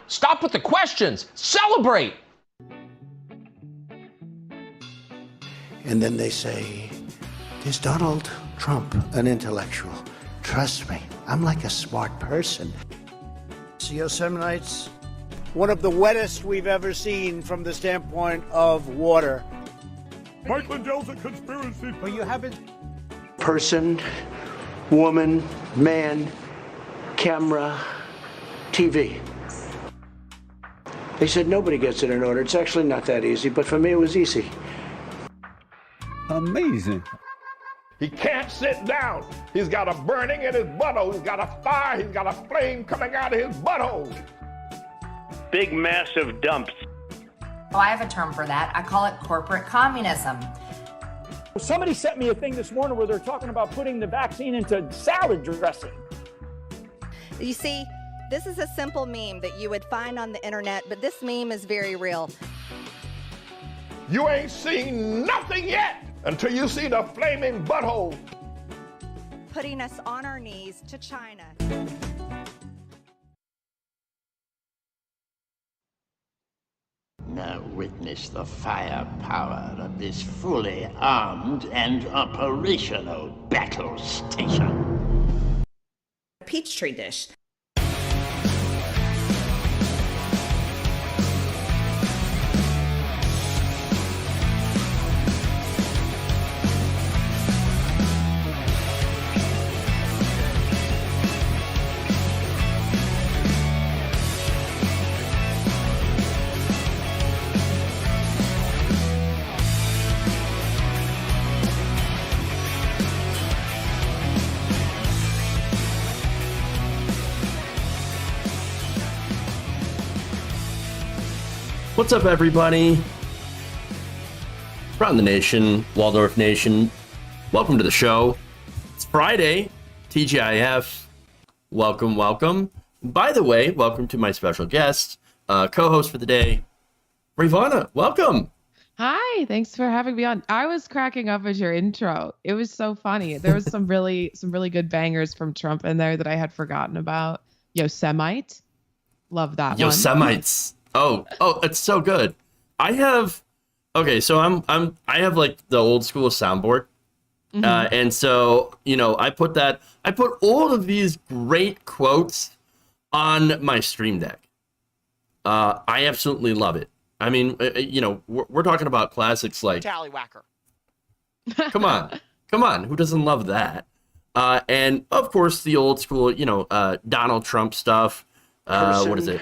Stop with the questions. Celebrate. And then they say, is Donald Trump an intellectual? Trust me, I'm like a smart person. Yosemite's one of the wettest we've ever seen from the standpoint of water. Mike Lindell's a conspiracy. Well, you haven't. Person, woman, man, camera, TV. They said nobody gets it in order. It's actually not that easy, but for me it was easy. Amazing. He can't sit down. He's got a burning in his butthole. He's got a fire. He's got a flame coming out of his butthole. Big, massive dumps. Oh, I have a term for that. I call it corporate communism. Somebody sent me a thing this morning where they're talking about putting the vaccine into salad dressing. You see, this is a simple meme that you would find on the internet, but this meme is very real. You ain't seen nothing yet until you see the flaming butthole. Putting us on our knees to China. Now witness the firepower of this fully armed and operational battle station. Peachtree dish. What's up, everybody? Around the nation, Waldorf Nation, welcome to the show. It's Friday, TGIF. Welcome, welcome. By the way, welcome to my special guest, co-host for the day, Rayyvana. Welcome. Hi, thanks for having me on. I was cracking up at your intro. It was so funny. There was some really good bangers from Trump in there that I had forgotten about. Yosemite, love that one. Yosemites. Oh, it's so good. I have I have like the old school soundboard. And so, I put all of these great quotes on my Stream Deck. I absolutely love it. I mean, we're talking about classics like Tallywhacker. Come on. Who doesn't love that? And of course, the old school, Donald Trump stuff. Person, what is it?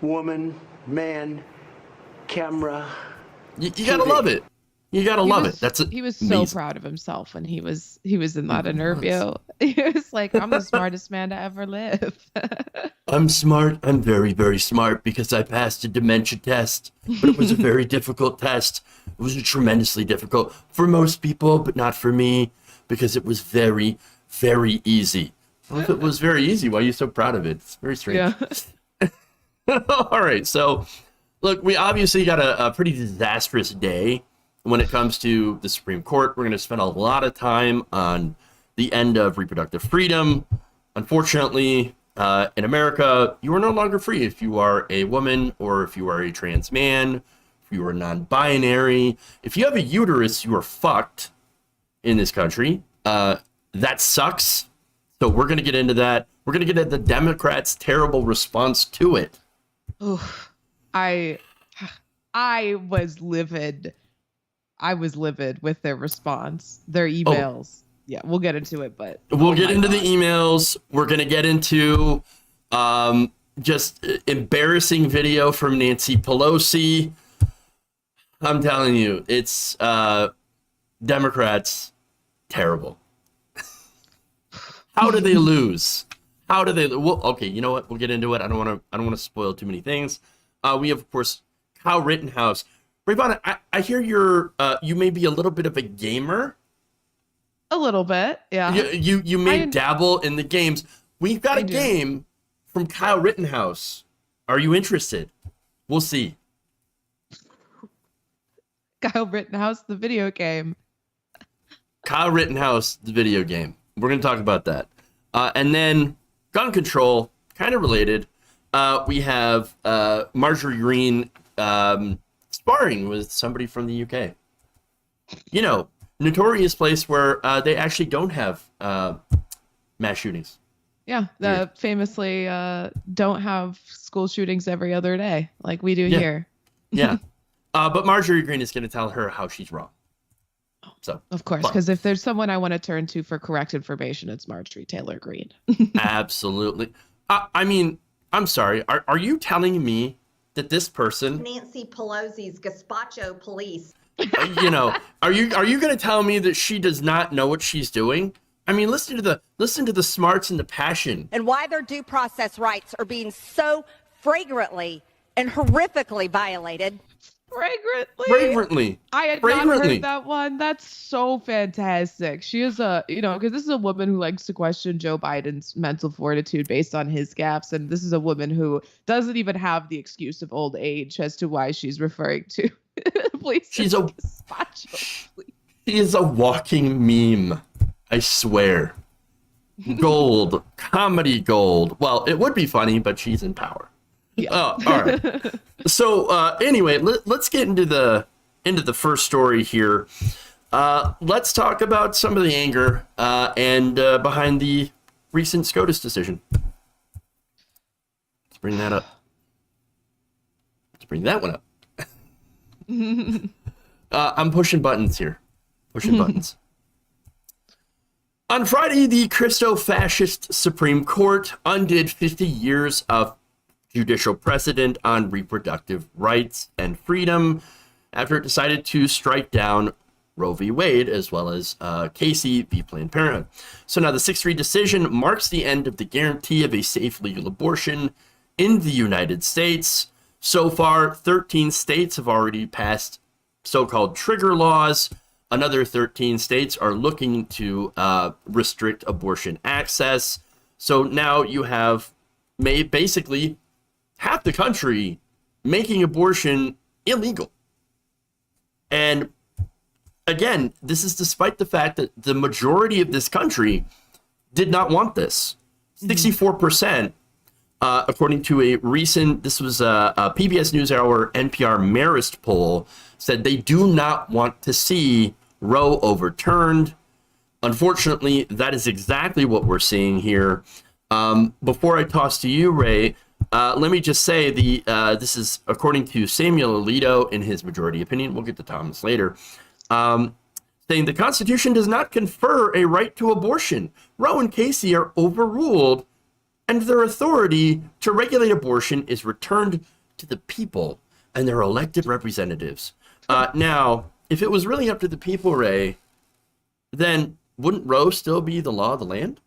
Woman, man, camera. You gotta love it. You gotta love it. He was so proud of himself when he was in that interview. He was like, "I'm the smartest man to ever live." I'm smart. I'm very, very smart because I passed a dementia test, but it was a very difficult test. It was tremendously difficult for most people, but not for me because it was very, very easy. Well, if it was very easy, why are you so proud of it? It's very strange. Yeah. All right, so look, we obviously got a pretty disastrous day when it comes to the Supreme Court. We're going to spend a lot of time on the end of reproductive freedom. Unfortunately, in America, you are no longer free if you are a woman or if you are a trans man, if you are non-binary. If you have a uterus, you are fucked in this country. That sucks. So we're going to get into that. We're going to get at the Democrats' terrible response to it. Oof. I was livid. I was livid with their response, their emails. Yeah, we'll get into it, but we'll get into the emails. We're going to get into just embarrassing video from Nancy Pelosi. I'm telling you, it's Democrats terrible. How did they lose? Okay, you know what? We'll get into it. I don't want to spoil too many things. We have, of course, Kyle Rittenhouse. Rayyvana, I hear you may be a little bit of a gamer. A little bit, yeah. You may dabble in the games. We've got a game from Kyle Rittenhouse. Are you interested? We'll see. Kyle Rittenhouse, the video game. Kyle Rittenhouse, the video game. We're going to talk about that. And then gun control, kind of related. we have Marjorie Green sparring with somebody from the UK. You know, notorious place where they actually don't have mass shootings. Yeah, famously don't have school shootings every other day like we do here. Yeah. But Marjorie Green is going to tell her how she's wrong. So of course, because if there's someone I want to turn to for correct information, it's Marjorie Taylor Green. Absolutely. I mean, I'm sorry. Are you telling me that this person, Nancy Pelosi's gazpacho police, you know, are you going to tell me that she does not know what she's doing? I mean, listen to the smarts and the passion, and why their due process rights are being so flagrantly and horrifically violated. Fragrantly. I had not heard that one. That's so fantastic. She is because this is a woman who likes to question Joe Biden's mental fortitude based on his gaffes. And this is a woman who doesn't even have the excuse of old age as to why she's referring to police. She is a walking meme. I swear. Gold. Comedy gold. Well, it would be funny, but she's in power. Yeah. Oh, all right. So anyway, let's get into the first story here. Let's talk about some of the anger and behind the recent SCOTUS decision. Let's bring that up. Let's bring that one up. I'm pushing buttons here. Pushing buttons. On Friday, the Christo-fascist Supreme Court undid 50 years of judicial precedent on reproductive rights and freedom after it decided to strike down Roe v. Wade, as well as Casey v. Planned Parenthood. So now the 6-3 decision marks the end of the guarantee of a safe legal abortion in the United States. So far, 13 states have already passed so-called trigger laws. Another 13 states are looking to restrict abortion access. So now you have basically half the country making abortion illegal. And again, this is despite the fact that the majority of this country did not want this. 64%, according to a recent, this was a PBS NewsHour NPR Marist poll, said they do not want to see Roe overturned. Unfortunately, that is exactly what we're seeing here. Before I toss to you, Ray, let me just say this is according to Samuel Alito in his majority opinion. We'll get to Thomas later. Saying the Constitution does not confer a right to abortion. Roe and Casey are overruled, and their authority to regulate abortion is returned to the people and their elected representatives. Now, if it was really up to the people, Ray, then wouldn't Roe still be the law of the land?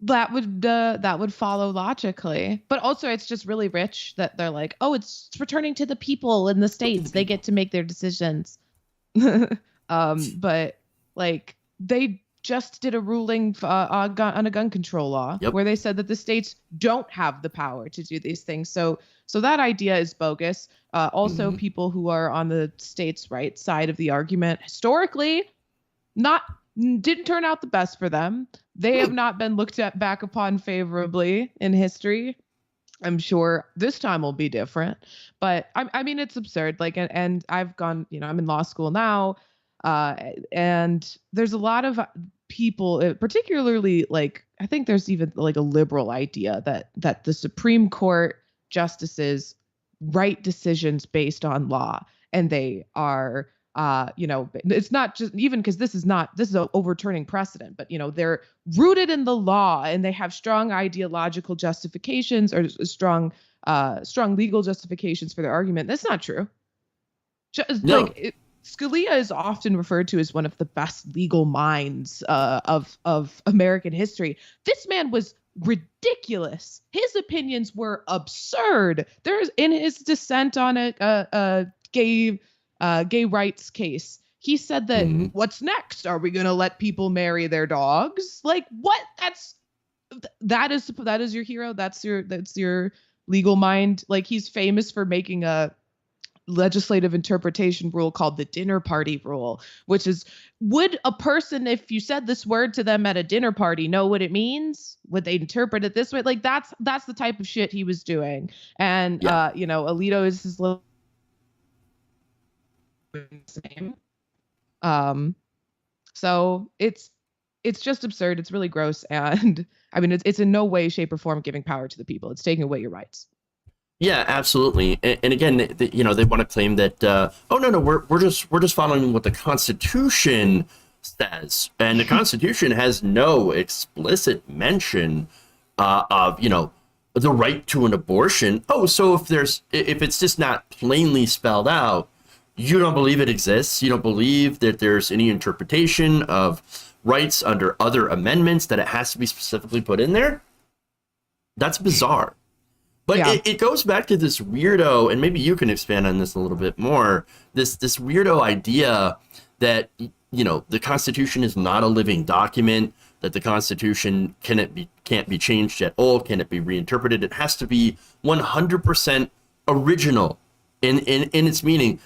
That would follow logically, but also it's just really rich that they're like, oh, it's returning to the people in the states. They get to make their decisions. But like they just did a ruling on a gun control law where they said that the states don't have the power to do these things. So that idea is bogus. Also, people who are on the states' right side of the argument historically didn't turn out the best for them. They have not been looked at back upon favorably in history. I'm sure this time will be different, but I mean, it's absurd. Like, and I've gone, I'm in law school now, and there's a lot of people, particularly like, I think there's even like a liberal idea that the Supreme Court justices write decisions based on law, and they are, it's not just even because this is an overturning precedent, but they're rooted in the law and they have strong ideological justifications or strong legal justifications for their argument. That's not true. No. Scalia is often referred to as one of the best legal minds of American history. This man was ridiculous. His opinions were absurd. There's in his dissent on a gay rights case, he said that what's next? Are we going to let people marry their dogs? Like what? That is your hero. That's your legal mind. Like he's famous for making a legislative interpretation rule called the dinner party rule, which is, would a person, if you said this word to them at a dinner party, know what it means? Would they interpret it this way? Like that's the type of shit he was doing. And Alito is his little same. So it's just absurd. It's really gross. And I mean, it's in no way, shape, or form giving power to the people. It's taking away your rights. Yeah, absolutely. And again, they want to claim that, we're just following what the Constitution says, and the Constitution has no explicit mention of the right to an abortion. Oh, so if it's just not plainly spelled out, you don't believe it exists. You don't believe that there's any interpretation of rights under other amendments, that it has to be specifically put in there. That's bizarre. But yeah. It goes back to this weirdo, and maybe you can expand on this a little bit more, this weirdo idea that, the Constitution is not a living document, that the Constitution can't be changed at all, can it be reinterpreted? It has to be 100% original in its meaning.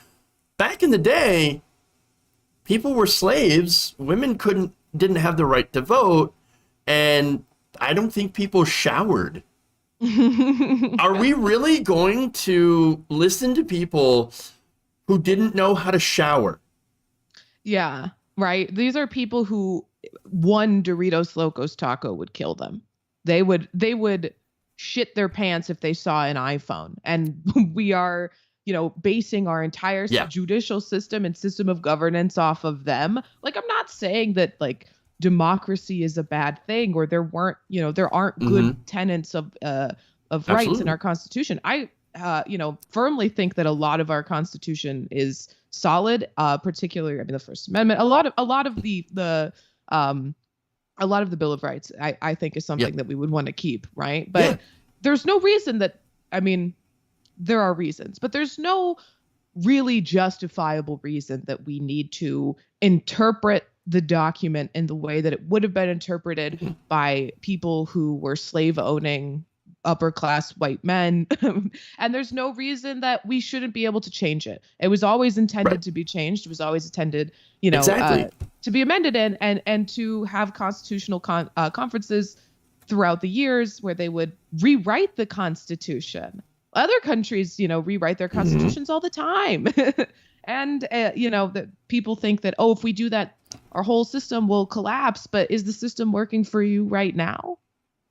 Back in the day, people were slaves, women didn't have the right to vote, and I don't think people showered. Are we really going to listen to people who didn't know how to shower? Yeah, right. These are people who one Doritos Locos taco would kill them. They would shit their pants if they saw an iPhone. And we are, basing our entire judicial system and system of governance off of them. Like, I'm not saying that democracy is a bad thing, or there aren't good tenets of rights in our Constitution. I firmly think that a lot of our Constitution is solid, particularly the First Amendment. A lot of the Bill of Rights, I think, is something that we would want to keep, right? But there's no reason that, there are reasons, but there's no really justifiable reason that we need to interpret the document in the way that it would have been interpreted by people who were slave-owning upper class white men. And there's no reason that we shouldn't be able to change it. It was always intended to be changed. It was always intended, to be amended and to have constitutional conferences throughout the years where they would rewrite the Constitution. Other countries, rewrite their constitutions all the time. And, that people think that, if we do that, our whole system will collapse. But is the system working for you right now?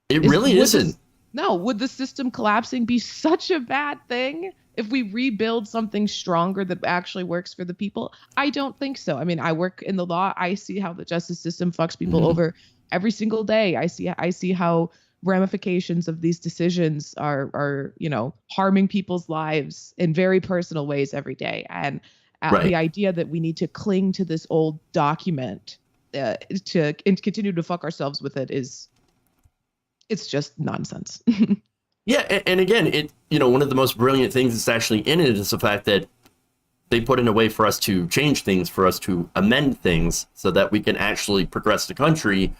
It really isn't. No, would the system collapsing be such a bad thing if we rebuild something stronger that actually works for the people? I don't think so. I work in the law. I see how the justice system fucks people over every single day. I see how ramifications of these decisions are harming people's lives in very personal ways every day. And the idea that we need to cling to this old document to continue to fuck ourselves with it's just nonsense. Yeah, and again, one of the most brilliant things that's actually in it is the fact that they put in a way for us to change things, for us to amend things, so that we can actually progress the country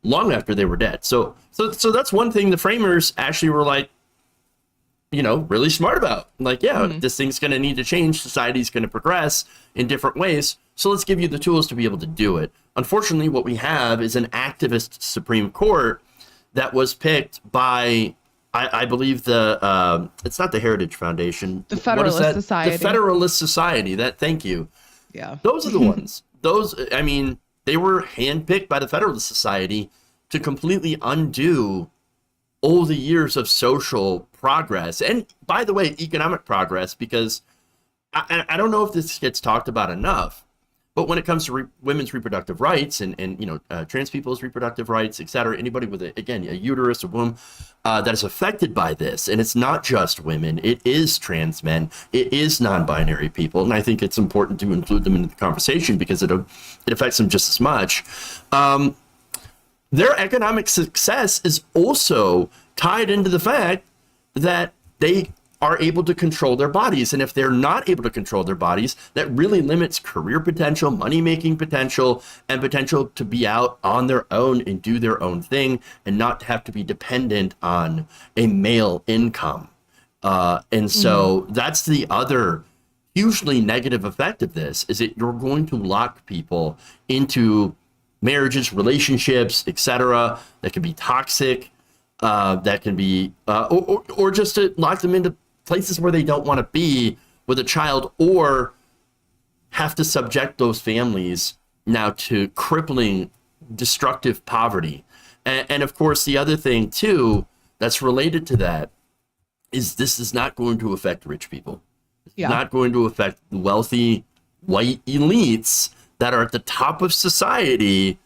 long after they were dead. So that's one thing the framers actually were like, really smart about. Like, this thing's going to need to change. Society's going to progress in different ways. So let's give you the tools to be able to do it. Unfortunately, what we have is an activist Supreme Court that was picked by, I believe it's not the Heritage Foundation. The Federalist Society. The Federalist Society. Thank you. Yeah. Those are the ones. They were handpicked by the Federalist Society to completely undo all the years of social progress. And by the way, economic progress, because I don't know if this gets talked about enough, but when it comes to women's reproductive rights and trans people's reproductive rights, et cetera, anybody with a uterus, a womb that is affected by this, and it's not just women, it is trans men, it is non-binary people, and I think it's important to include them in the conversation because it affects them just as much. Their economic success is also tied into the fact that they are able to control their bodies. And if they're not able to control their bodies, that really limits career potential, money-making potential, and potential to be out on their own and do their own thing and not have to be dependent on a male income. And so that's the other hugely negative effect of this is that you're going to lock people into marriages, relationships, etc., that can be toxic, that can be, or just to lock them into places where they don't want to be with a child, or have to subject those families now to crippling, destructive poverty. And of course, the other thing too that's related to that is this is not going to affect rich people. It's not going to affect the wealthy white elites that are at the top of society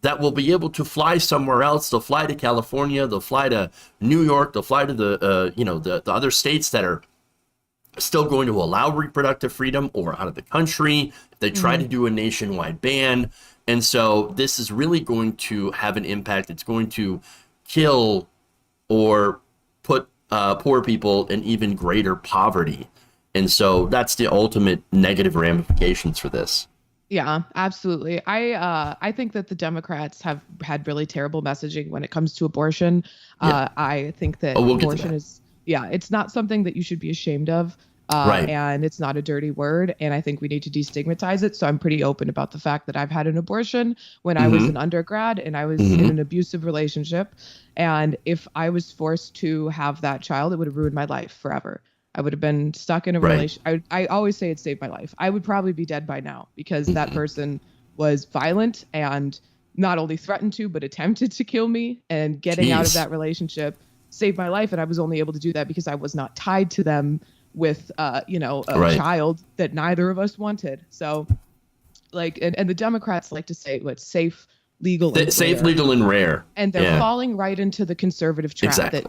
that will be able to fly somewhere else. They'll fly to California, they'll fly to New York, they'll fly to the other states that are still going to allow reproductive freedom, or out of the country if they try to do a nationwide ban. And so this is really going to have an impact. It's going to kill or put poor people in even greater poverty. And so that's the ultimate negative ramifications for this. Yeah, absolutely. I think that the Democrats have had really terrible messaging when it comes to abortion. I think that abortion is, it's not something that you should be ashamed of. And it's not a dirty word. And I think we need to destigmatize it. So I'm pretty open about the fact that I've had an abortion when I was an undergrad and I was in an abusive relationship. And if I was forced to have that child, it would have ruined my life forever. I would have been stuck in a relationship. I always say it saved my life. I would probably be dead by now because that person was violent and not only threatened to, but attempted to kill me. And getting out of that relationship saved my life. And I was only able to do that because I was not tied to them with, a child that neither of us wanted. So and the Democrats like to say what's safe, legal, and safe, rare. legal, and rare. And they're falling right into the conservative trap that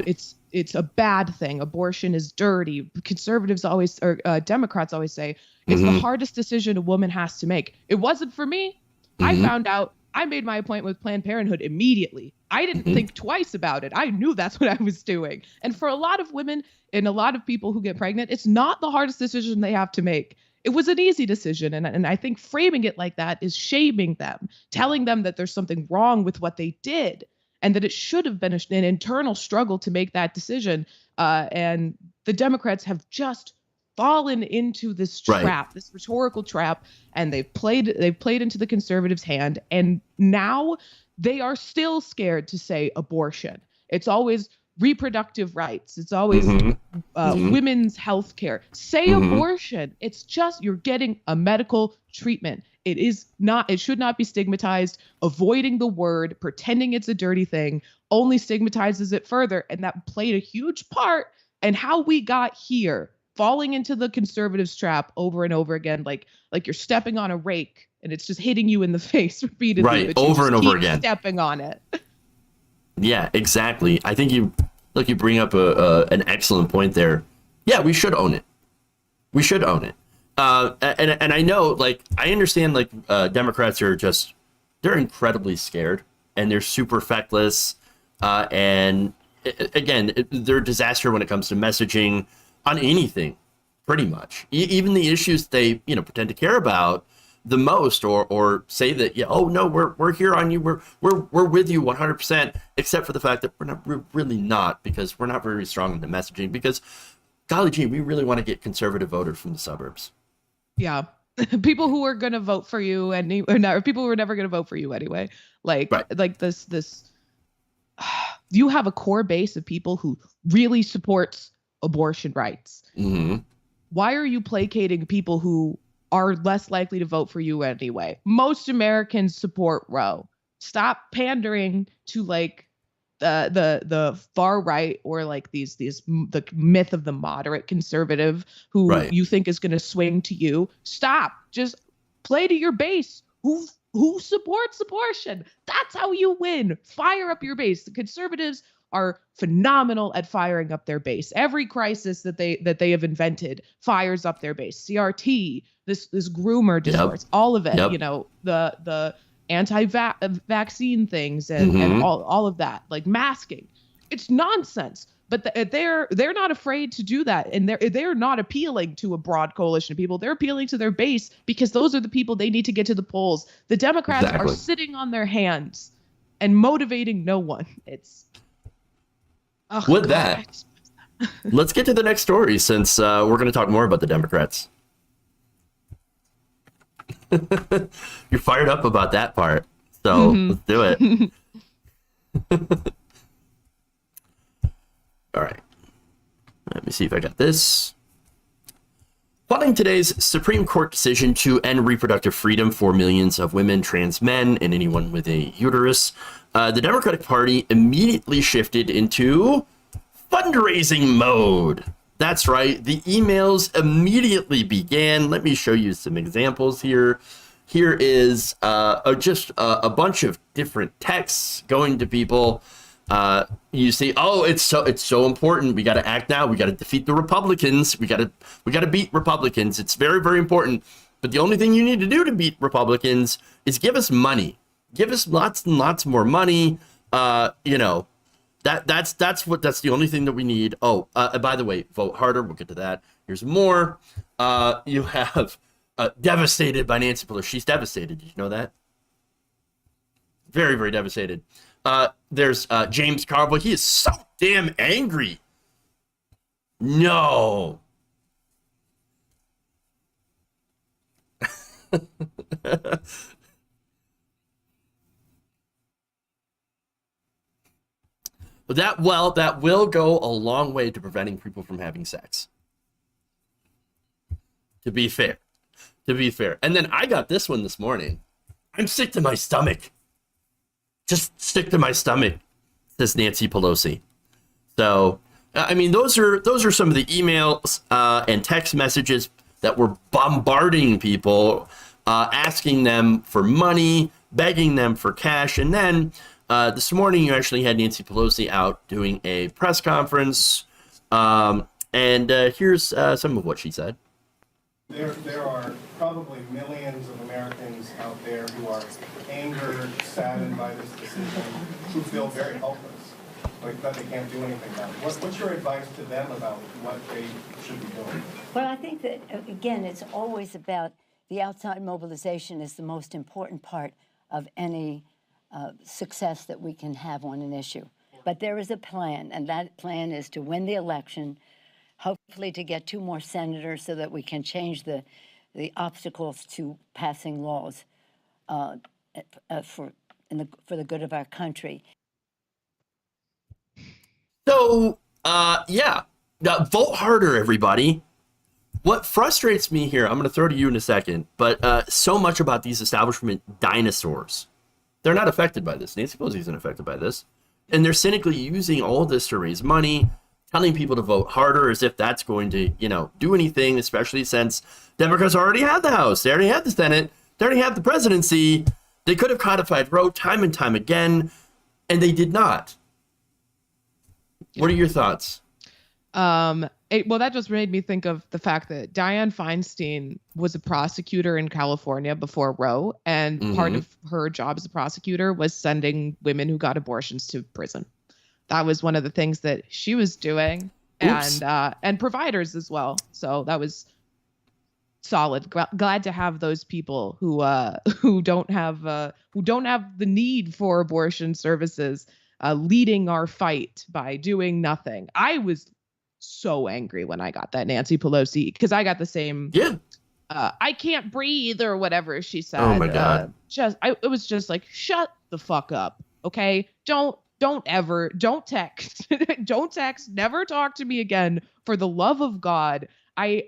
it's a bad thing. Abortion is dirty. Conservatives always, or Democrats always say, it's the hardest decision a woman has to make. It wasn't for me. I found out, I made my appointment with Planned Parenthood immediately. I didn't think twice about it. I knew that's what I was doing. And for a lot of women and a lot of people who get pregnant, it's not the hardest decision they have to make. It was an easy decision. And I think framing it like that is shaming them, telling them that there's something wrong with what they did and that it should have been an internal struggle to make that decision. And the Democrats have just fallen into this trap, this rhetorical trap, and they've played into the conservatives' hand. And now they are still scared to say abortion. It's always reproductive rights. It's always women's health care. Say abortion. It's just, you're getting a medical treatment. It should not be stigmatized. Avoiding the word, pretending it's a dirty thing, only stigmatizes it further. And that played a huge part in how we got here, falling into the conservatives' trap over and over again, like you're stepping on a rake and it's just hitting you in the face repeatedly. Right, over and over again. Stepping on it. Yeah, exactly. I think you bring up an excellent point there. Yeah, we should own it. We should own it. And I know, I understand, Democrats are they're incredibly scared and they're super feckless. And again, they're a disaster when it comes to messaging on anything, pretty much. Even the issues they, pretend to care about the most, or say that, we're here on you, we're with you 100%, except for the fact that we're really not, because we're not very strong in the messaging, because golly gee, we really want to get conservative voters from the suburbs. Yeah. People who are going to vote for you or people who are never going to vote for you anyway. This you have a core base of people who really supports abortion rights. Why are you placating people who are less likely to vote for you anyway? Most Americans support Roe. Stop pandering to the far right, or the myth of the moderate conservative who you think is going to swing to you. Stop. Just play to your base. Who supports abortion? That's how you win. Fire up your base. The conservatives are phenomenal at firing up their base. Every crisis that they have invented fires up their base. CRT, this groomer discourse, all of it. The anti-vaccine things and all of that, masking. It's nonsense. But they're not afraid to do that, and they're not appealing to a broad coalition of people. They're appealing to their base because those are the people they need to get to the polls. The Democrats are sitting on their hands and motivating no one. It's with that. Let's get to the next story, since we're going to talk more about the Democrats. You're fired up about that part. So let's do it. All right. Let me see if I got this. Following today's Supreme Court decision to end reproductive freedom for millions of women, trans men, and anyone with a uterus, the Democratic Party immediately shifted into fundraising mode. That's right. The emails immediately began. Let me show you some examples here. Here is just a bunch of different texts going to people. You see, oh, it's so important. We got to act now. We got to defeat the Republicans. We got to beat Republicans. It's very, very important. But the only thing you need to do to beat Republicans is give us money. Give us lots and lots more money. That's the only thing that we need. Oh, by the way, vote harder. We'll get to that. Here's more. You have devastated by Nancy Pelosi. She's devastated. Did you know that? Very, very devastated. There's James Carville. He is so damn angry. No. That will go a long way to preventing people from having sex. To be fair. And then I got this one this morning. I'm sick to my stomach. Just sick to my stomach, says Nancy Pelosi. So, I mean, those are some of the emails and text messages that were bombarding people, asking them for money, begging them for cash. And then this morning, you actually had Nancy Pelosi out doing a press conference. And here's some of what she said. There are probably millions of Americans out there who are angered, saddened by this decision, who feel very helpless, like that they can't do anything about it. What's your advice to them about what they should be doing? Well, I think that, again, it's always about the outside mobilization is the most important part of any success that we can have on an issue. But there is a plan, and that plan is to win the election, hopefully to get 2 more senators so that we can change the obstacles to passing laws for the good of our country. So, vote harder, everybody. What frustrates me here, I'm going to throw to you in a second, but so much about these establishment dinosaurs. They're not affected by this. Nancy Pelosi isn't affected by this. And they're cynically using all this to raise money, telling people to vote harder as if that's going to, do anything, especially since Democrats already had the House. They already had the Senate. They already have the presidency. They could have codified Roe time and time again, and they did not. What are your thoughts? That just made me think of the fact that Dianne Feinstein was a prosecutor in California before Roe, and part of her job as a prosecutor was sending women who got abortions to prison. That was one of the things that she was doing, and providers as well. So that was solid. Glad to have those people who don't have the need for abortion services leading our fight by doing nothing. I was so angry when I got that Nancy Pelosi, because I got the same. Yeah. I can't breathe or whatever she said. Oh my God. It was just like, shut the fuck up. Okay. Don't text, don't text, never talk to me again. For the love of God. I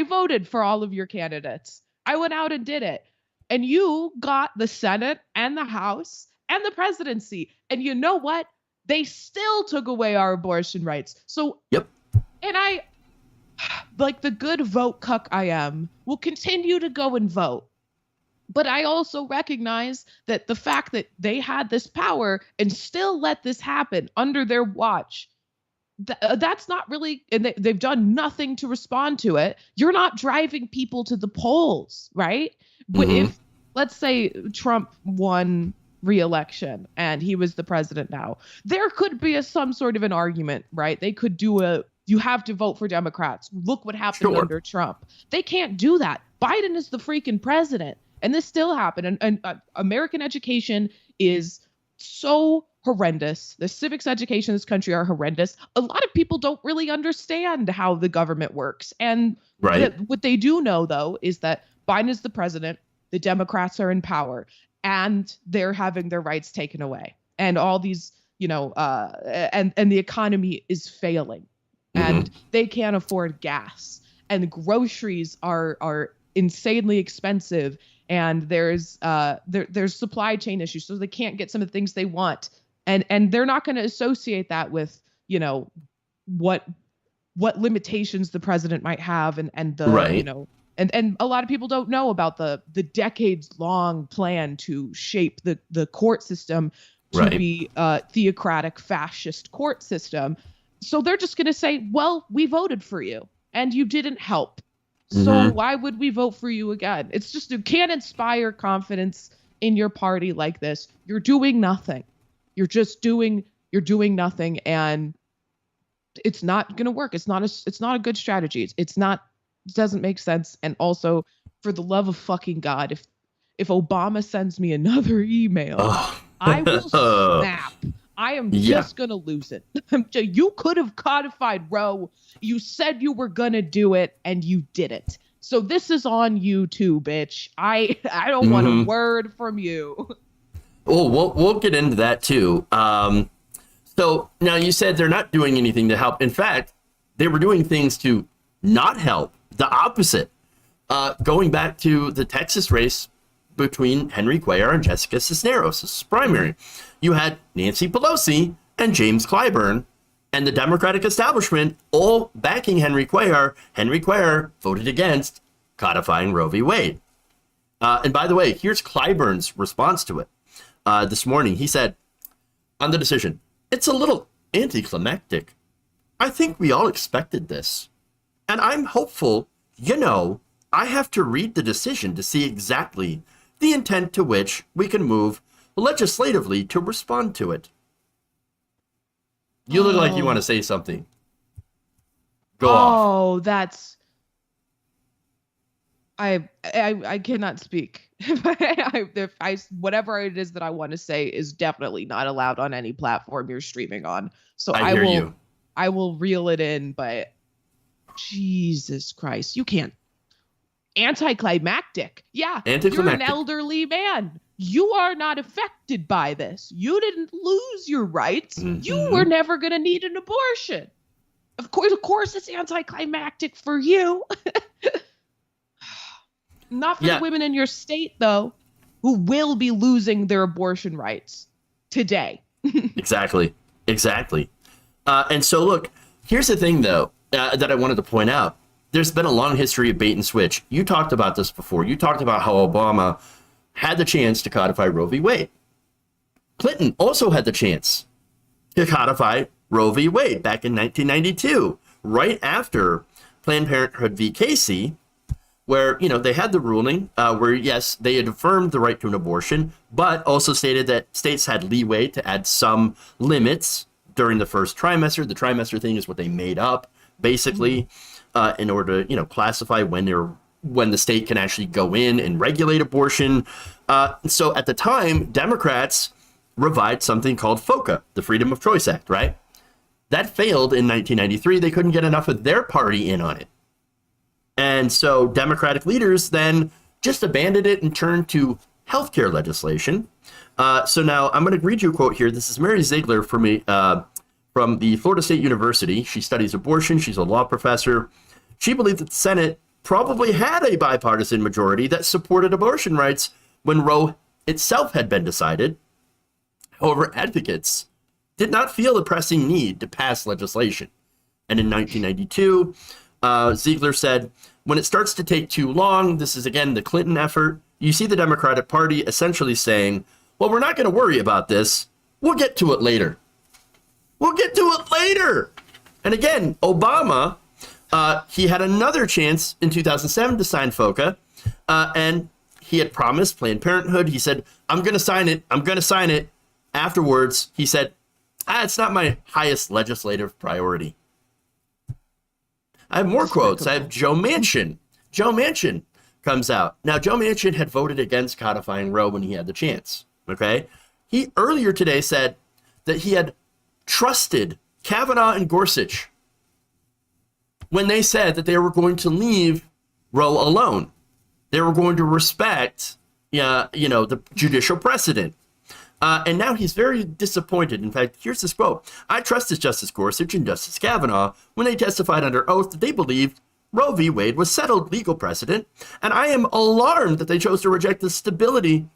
voted for all of your candidates. I went out and did it. And you got the Senate and the House and the presidency. And you know what? They still took away our abortion rights. So, yep. And I, like the good vote cuck I am, will continue to go and vote. But I also recognize that the fact that they had this power and still let this happen under their watch, that's not really, and they've done nothing to respond to it. You're not driving people to the polls, right? But if, let's say, Trump won re-election and he was the president now, there could be some sort of an argument, right? They could do you have to vote for Democrats. Look what happened under Trump. They can't do that. Biden is the freaking president. And this still happened. And American education is so horrendous. The civics education in this country are horrendous. A lot of people don't really understand how the government works. And what they do know, though, is that Biden is the president. the Democrats are in power and they're having their rights taken away, and all these, and the economy is failing, and they can't afford gas, and groceries are insanely expensive, and there's supply chain issues, so they can't get some of the things they want, and they're not going to associate that with what limitations the president might have, and the right. And a lot of people don't know about the decades long plan to shape the court system to right. be a theocratic fascist court system. So they're just going to say, well, we voted for you and you didn't help. So why would we vote for you again? It's just, you can't inspire confidence in your party like this. You're doing nothing. You're doing nothing, and it's not going to work. It's not a good strategy. It doesn't make sense. And also, for the love of fucking God, if Obama sends me another email, I will snap. I am just going to lose it. You could have codified Roe. You said you were going to do it, and you didn't. So this is on you too, bitch. I don't want a word from you. Oh, we'll get into that too. So now you said they're not doing anything to help. In fact, they were doing things to not help. The opposite. Going back to the Texas race between Henry Cuellar and Jessica Cisneros, this is primary. You had Nancy Pelosi and James Clyburn and the Democratic establishment all backing Henry Cuellar. Henry Cuellar voted against codifying Roe v. Wade. And by the way, here's Clyburn's response to it. This morning, he said, on the decision, it's a little anticlimactic. I think we all expected this. And I'm hopeful, I have to read the decision to see exactly the intent to which we can move legislatively to respond to it. You look like you want to say something. Go off. That's... I cannot speak. Whatever it is that I want to say is definitely not allowed on any platform you're streaming on. So I will reel it in, but Jesus Christ, you can't. Anticlimactic. Yeah, you're an elderly man. You are not affected by this. You didn't lose your rights. You were never going to need an abortion. Of course, it's anticlimactic for you. Not for the women in your state, though, who will be losing their abortion rights today. Exactly. And so, look, here's the thing, though, that I wanted to point out. There's been a long history of bait and switch. You talked about this before. You talked about how Obama had the chance to codify Roe v. Wade. Clinton also had the chance to codify Roe v. Wade back in 1992, right after Planned Parenthood v. Casey, where, they had the ruling where, yes, they had affirmed the right to an abortion, but also stated that states had leeway to add some limits during the first trimester. The trimester thing is what they made up, basically, in order to, classify when the state can actually go in and regulate abortion. So at the time, Democrats revived something called FOCA, the Freedom of Choice Act, right? That failed in 1993. They couldn't get enough of their party in on it. And so Democratic leaders then just abandoned it and turned to healthcare legislation. So now I'm going to read you a quote here. This is Mary Ziegler from the Florida State University. She studies abortion. She's a law professor. She believed that the Senate probably had a bipartisan majority that supported abortion rights when Roe itself had been decided. However, advocates did not feel the pressing need to pass legislation. And in 1992, Ziegler said, when it starts to take too long, this is again the Clinton effort, you see the Democratic Party essentially saying, well, we're not going to worry about this. We'll get to it later. And again, Obama, he had another chance in 2007 to sign FOCA, and he had promised Planned Parenthood. He said, I'm going to sign it. Afterwards, he said, it's not my highest legislative priority. I have more quotes. I have Joe Manchin. Joe Manchin comes out. Now, Joe Manchin had voted against codifying Roe when he had the chance. Okay? He earlier today said that he had trusted Kavanaugh and Gorsuch when they said that they were going to leave Roe alone. They were going to respect the judicial precedent. And now he's very disappointed. In fact, here's this quote. I trusted Justice Gorsuch and Justice Kavanaugh when they testified under oath that they believed Roe v. Wade was settled legal precedent, and I am alarmed that they chose to reject the stability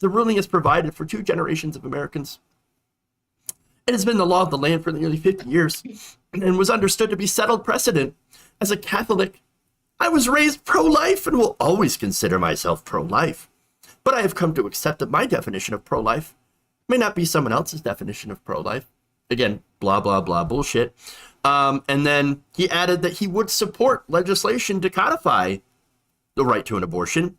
the ruling has provided for 2 generations of Americans. It has been the law of the land for nearly 50 years and was understood to be settled precedent. As a Catholic, I was raised pro-life and will always consider myself pro-life. But I have come to accept that my definition of pro-life may not be someone else's definition of pro-life. Again, blah, blah, blah, bullshit. And then he added that he would support legislation to codify the right to an abortion,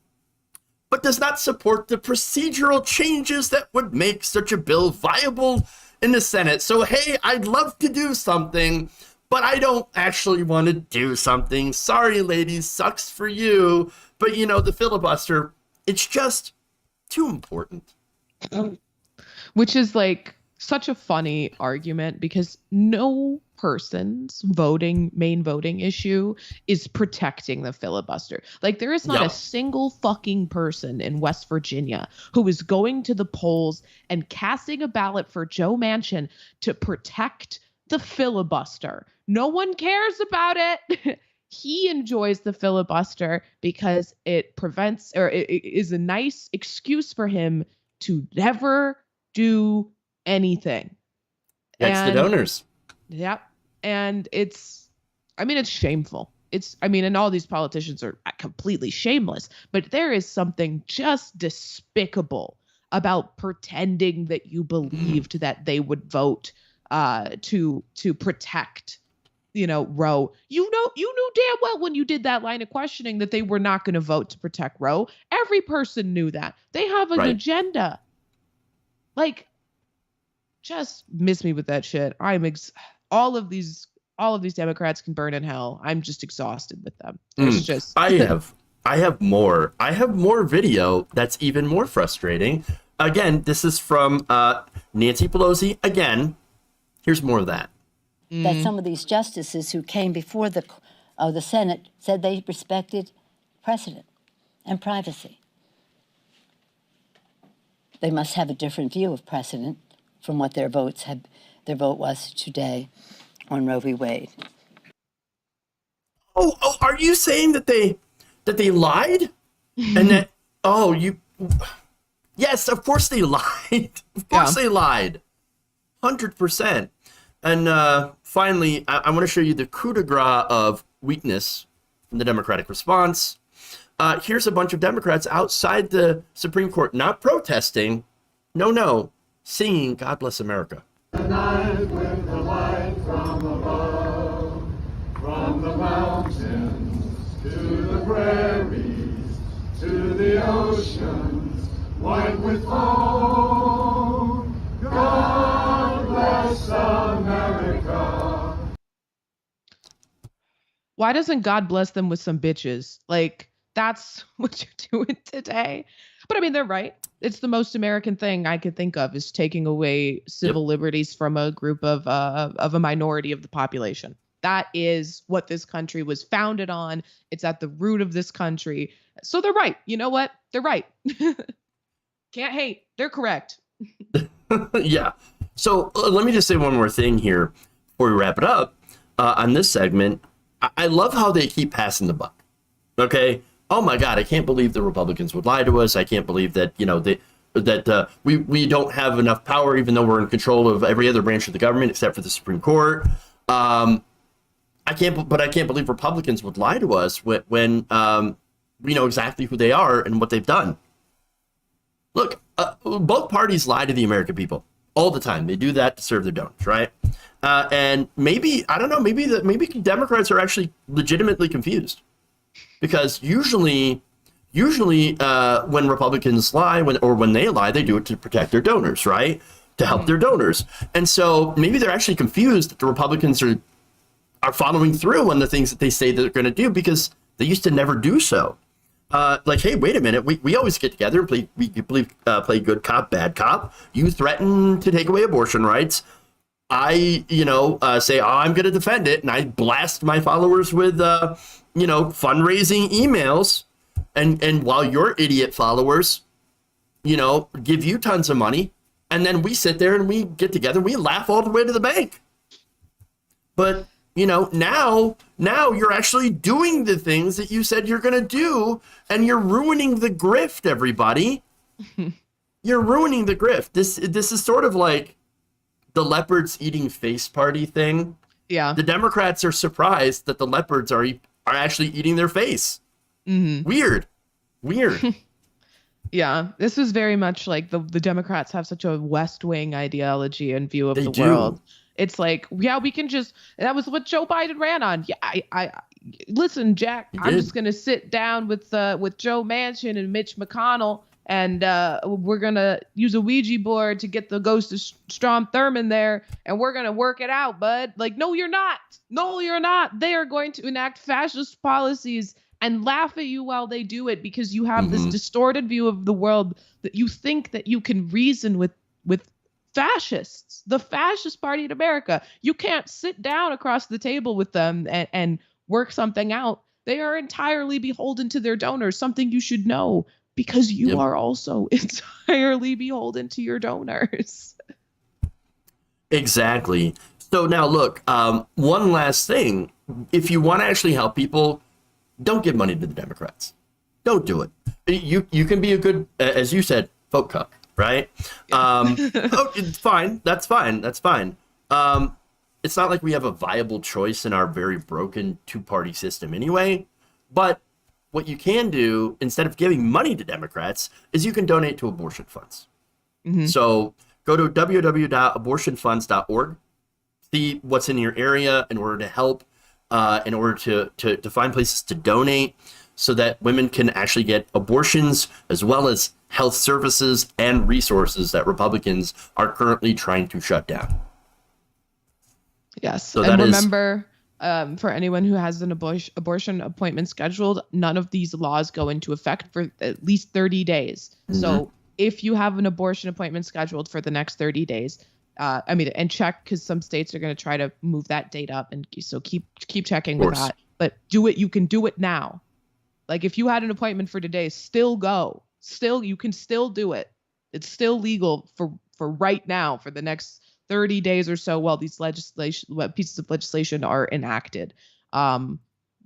but does not support the procedural changes that would make such a bill viable in the Senate. So, hey, I'd love to do something, but I don't actually want to do something. Sorry, ladies, sucks for you. But, the filibuster, it's just too important. Which is like such a funny argument because no person's main voting issue is protecting the filibuster. Like there is not a single fucking person in West Virginia who is going to the polls and casting a ballot for Joe Manchin to protect the filibuster. No one cares about it. He enjoys the filibuster because it prevents, or it is a nice excuse for him to never do anything. That's the donors. Yep. And it's shameful. And all these politicians are completely shameless, but there is something just despicable about pretending that you believed that they would vote to protect, Roe. You knew damn well when you did that line of questioning that they were not going to vote to protect Roe. Every person knew that. They have an agenda. Like, just miss me with that shit. All of these Democrats can burn in hell. I'm just exhausted with them. There's just I have more video that's even more frustrating. Again, this is from Nancy Pelosi. Again, here's more of that. That some of these justices who came before the Senate said they respected precedent and privacy. They must have a different view of precedent from what their vote was today on Roe v. Wade. Oh, are you saying that they lied? And that yes, of course they lied. Of course they lied. 100%. And finally, I want to show you the coup de grace of weakness in the Democratic response. Here's a bunch of Democrats outside the Supreme Court, not protesting, no, singing God Bless America. Tonight with the light from above, from the mountains to the prairies, to the oceans, white with foam, God bless America. Why doesn't God bless them with some bitches? Like, that's what you're doing today. But they're right. It's the most American thing I could think of, is taking away civil liberties from a group of a minority of the population. That is what this country was founded on. It's at the root of this country. So they're right. You know what? They're right. Can't hate. They're correct. Yeah. So let me just say one more thing here before we wrap it up on this segment. I love how they keep passing the buck. Okay. Oh my God, I can't believe the Republicans would lie to us. I can't believe that, we don't have enough power, even though we're in control of every other branch of the government except for the Supreme Court. I can't believe Republicans would lie to us when we know exactly who they are and what they've done. Look, both parties lie to the American people all the time. They do that to serve their donors, right? And maybe Democrats are actually legitimately confused. Because usually when Republicans lie, when they lie, they do it to protect their donors, right? To help their donors. And so maybe they're actually confused that the Republicans are following through on the things that they say that they're going to do, because they used to never do so. Like, hey, wait a minute. We always get together and play good cop, bad cop. You threaten to take away abortion rights. I, say, I'm going to defend it. And I blast my followers with, fundraising emails. And while your idiot followers, give you tons of money, and then we sit there and we get together, we laugh all the way to the bank. But, now you're actually doing the things that you said you're going to do, and you're ruining the grift, everybody. You're ruining the grift. This is sort of like the leopards eating face party thing. Yeah. The Democrats are surprised that the leopards are actually eating their face. Mm-hmm. Weird. Yeah, this was very much like the Democrats have such a West Wing ideology and view of They the do. world. It's like, yeah, we can just, that was what Joe Biden ran on. Yeah, I listen, Jack, I'm just going to sit down with Joe Manchin and Mitch McConnell, and we're going to use a Ouija board to get the ghost of Strom Thurmond there, and we're going to work it out, bud. Like, no, you're not. No, you're not. They are going to enact fascist policies and laugh at you while they do it, because you have this distorted view of the world that you think that you can reason with fascists, the fascist party in America. You can't sit down across the table with them and work something out. They are entirely beholden to their donors, something you should know, because you are also entirely beholden to your donors. Exactly. So now look, one last thing. If you want to actually help people, don't give money to the Democrats. Don't do it. You can be a good, as you said, vote cuck, right? It's fine. That's fine. It's not like we have a viable choice in our very broken two-party system anyway. But what you can do, instead of giving money to Democrats, is you can donate to abortion funds. So go to www.abortionfunds.org, see what's in your area in order to help, in order to find places to donate so that women can actually get abortions, as well as health services and resources that Republicans are currently trying to shut down. Yes. So and that remember, for anyone who has an abortion appointment scheduled, none of these laws go into effect for at least 30 days. So if you have an abortion appointment scheduled for the next 30 days, and check, because some states are going to try to move that date up, and so keep checking with that. But do it. You can do it now. Like, if you had an appointment for today, still go. You can still do it. It's still legal for right now for the next 30 days or so while these pieces of legislation are enacted. But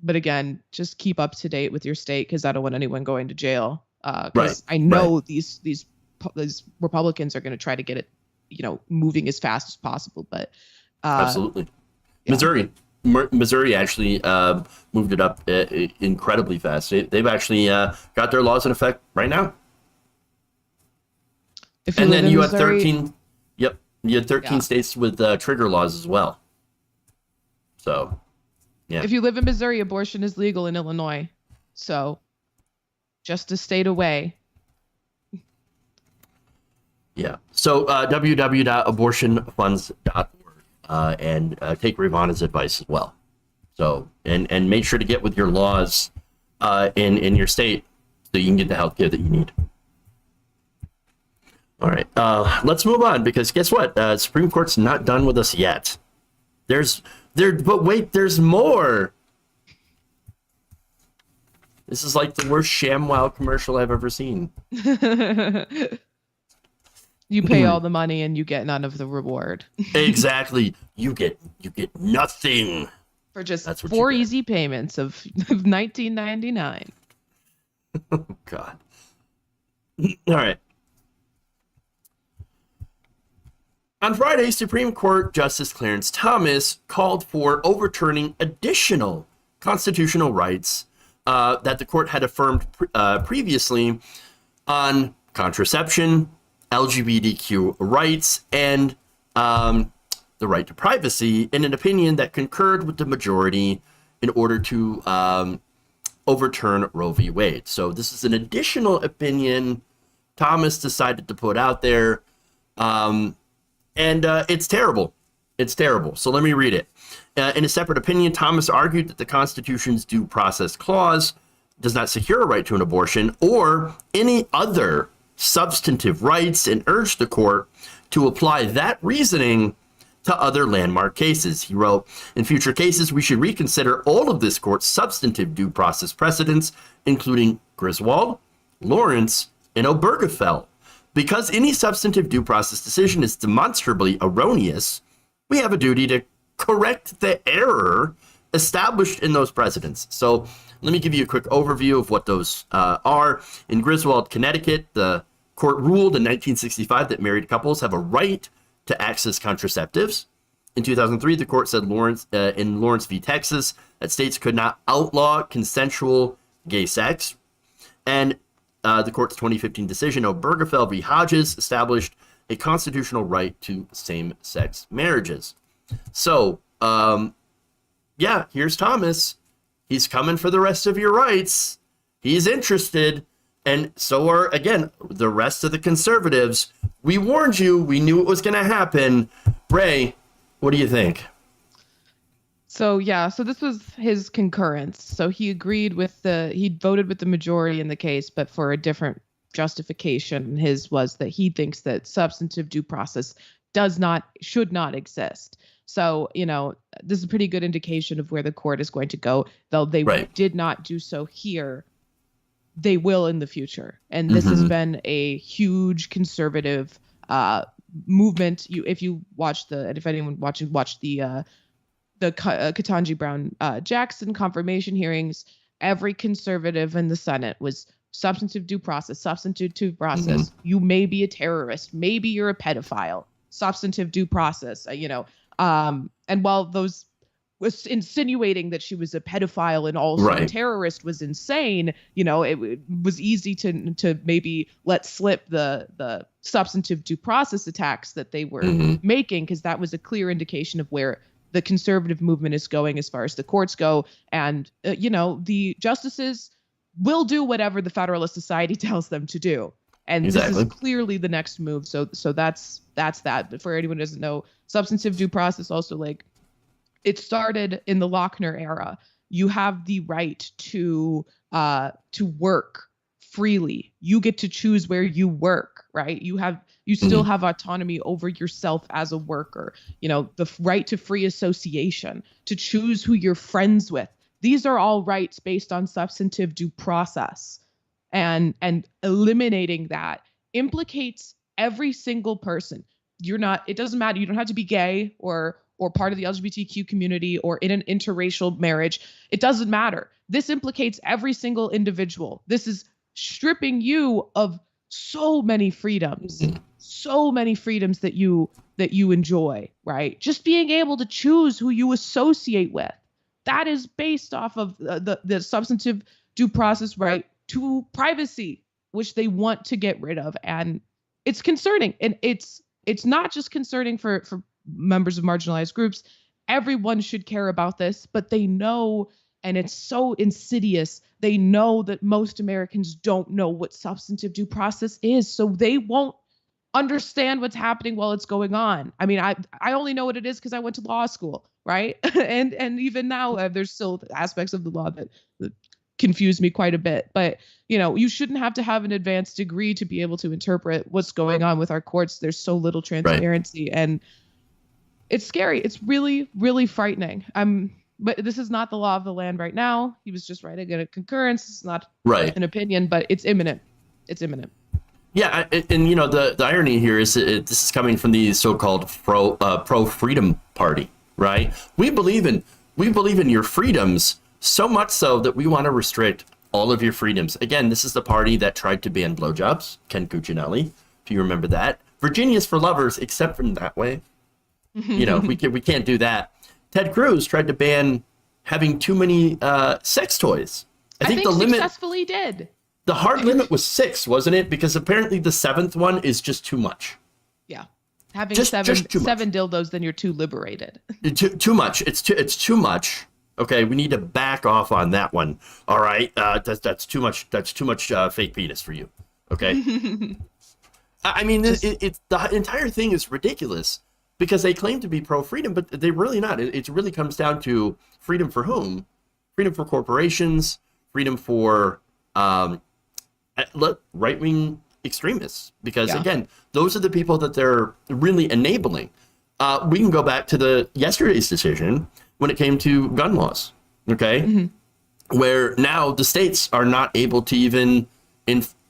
again, just keep up to date with your state, because I don't want anyone going to jail. Because I know these Republicans are going to try to get it, moving as fast as possible. But Absolutely. Yeah. Missouri actually moved it up incredibly fast. They've actually got their laws in effect right now. And then you had 13. Yep, you had 13 states with trigger laws as well. So, yeah. If you live in Missouri, abortion is legal in Illinois. So, just a state away. Yeah. So www.abortionfunds.org and take Rayyvana's advice as well. So and make sure to get with your laws in your state so you can get the health care that you need. All right. Let's move on, because guess what? Supreme Court's not done with us yet. But wait, there's more. This is like the worst ShamWow commercial I've ever seen. You pay all the money and you get none of the reward. Exactly. You get nothing. For just 4 easy payments of $19.99. Oh, God. All right. On Friday, Supreme Court Justice Clarence Thomas called for overturning additional constitutional rights that the court had affirmed previously on contraception, LGBTQ rights, and the right to privacy, in an opinion that concurred with the majority in order to overturn Roe v. Wade. So this is an additional opinion Thomas decided to put out there, and it's terrible. It's terrible. So let me read it. In a separate opinion, Thomas argued that the Constitution's due process clause does not secure a right to an abortion or any other substantive rights, and urged the court to apply that reasoning to other landmark cases. He wrote, in future cases, we should reconsider all of this court's substantive due process precedents, including Griswold, Lawrence, and Obergefell. Because any substantive due process decision is demonstrably erroneous, we have a duty to correct the error established in those precedents. So let me give you a quick overview of what those are. In Griswold, Connecticut, the court ruled in 1965 that married couples have a right to access contraceptives. In 2003, the court said in Lawrence v. Texas that states could not outlaw consensual gay sex. And the court's 2015 decision, Obergefell v. Hodges, established a constitutional right to same-sex marriages. So, yeah, here's Thomas. He's coming for the rest of your rights. He's interested. And so are, again, the rest of the conservatives. We warned you. We knew it was going to happen. Ray, what do you think? So, yeah, so this was his concurrence. So he agreed with he voted with the majority in the case, but for a different justification. His was that he thinks that substantive due process should not exist. So, this is a pretty good indication of where the court is going to go. Though they did not do so here, they will in the future. And this has been a huge conservative movement. If anyone watched the Ketanji Brown Jackson confirmation hearings, every conservative in the Senate was substantive due process. You may be a terrorist, maybe you're a pedophile. Substantive due process. And while those was insinuating that she was a pedophile and also a terrorist was insane, it was easy to maybe let slip the substantive due process attacks that they were making, because that was a clear indication of where the conservative movement is going as far as the courts go. And, the justices will do whatever the Federalist Society tells them to do. And this is clearly the next move. So that's that. But for anyone who doesn't know, substantive due process also, it started in the Lochner era. You have the right to work freely. You get to choose where you work, right? You still have autonomy over yourself as a worker. The right to free association, to choose who you're friends with. These are all rights based on substantive due process. And eliminating that implicates every single person. It doesn't matter. You don't have to be gay or part of the LGBTQ community or in an interracial marriage. It doesn't matter. This implicates every single individual. This is stripping you of so many freedoms that you enjoy, right? Just being able to choose who you associate with. That is based off of the substantive due process right to privacy, which they want to get rid of. And it's concerning. And it's not just concerning for members of marginalized groups. Everyone should care about this, but they know, and it's so insidious, they know that most Americans don't know what substantive due process is, so they won't understand what's happening while it's going on. I mean, I only know what it is because I went to law school, right? and even now, there's still aspects of the law that confuse me quite a bit. But, you shouldn't have to have an advanced degree to be able to interpret what's going on with our courts. There's so little transparency, and it's scary. It's really, really frightening. But this is not the law of the land right now. He was just writing a concurrence. It's not an opinion, but it's imminent. It's imminent. Yeah, and the irony here is this is coming from the so-called pro freedom party, right? We believe in your freedoms so much so that we want to restrict all of your freedoms. Again, this is the party that tried to ban blowjobs, Ken Cuccinelli, if you remember that. Virginia's for lovers, except from that way. We can't do that. Ted Cruz tried to ban having too many sex toys. I think the limit successfully did. The hard limit was 6, wasn't it? Because apparently the 7th one is just too much. Yeah, having seven dildos, then you're too liberated. Too much. It's too much. Okay, we need to back off on that one. All right, that's too much. That's too much fake penis for you. Okay. I mean, the entire thing is ridiculous because they claim to be pro-freedom, but they're really not. It really comes down to freedom for whom? Freedom for corporations, freedom for right-wing extremists. Because, again, those are the people that they're really enabling. We can go back to yesterday's decision when it came to gun laws, okay? Where now the states are not able to even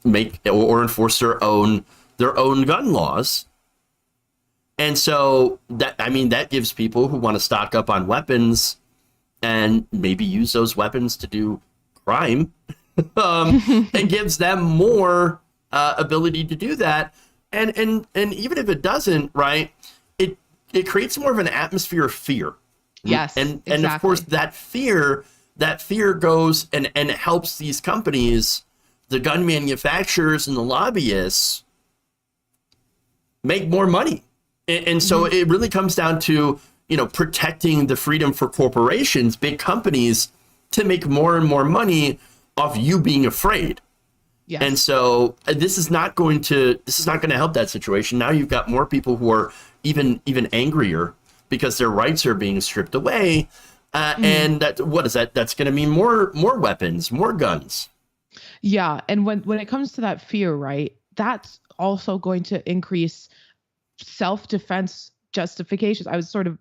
make or enforce their own their own gun laws. And so that gives people who want to stock up on weapons and maybe use those weapons to do crime. It gives them more ability to do that. And even if it doesn't, right, it creates more of an atmosphere of fear. Yes. And exactly. of course that fear goes and it helps these companies, the gun manufacturers and the lobbyists, make more money. And so it really comes down to, protecting the freedom for corporations, big companies, to make more and more money off you being afraid. Yes. And so this is not going to help that situation. Now you've got more people who are even angrier because their rights are being stripped away. And what is that? That's going to mean more weapons, more guns. Yeah. And when it comes to that fear, right, that's also going to increase self-defense justifications. I was sort of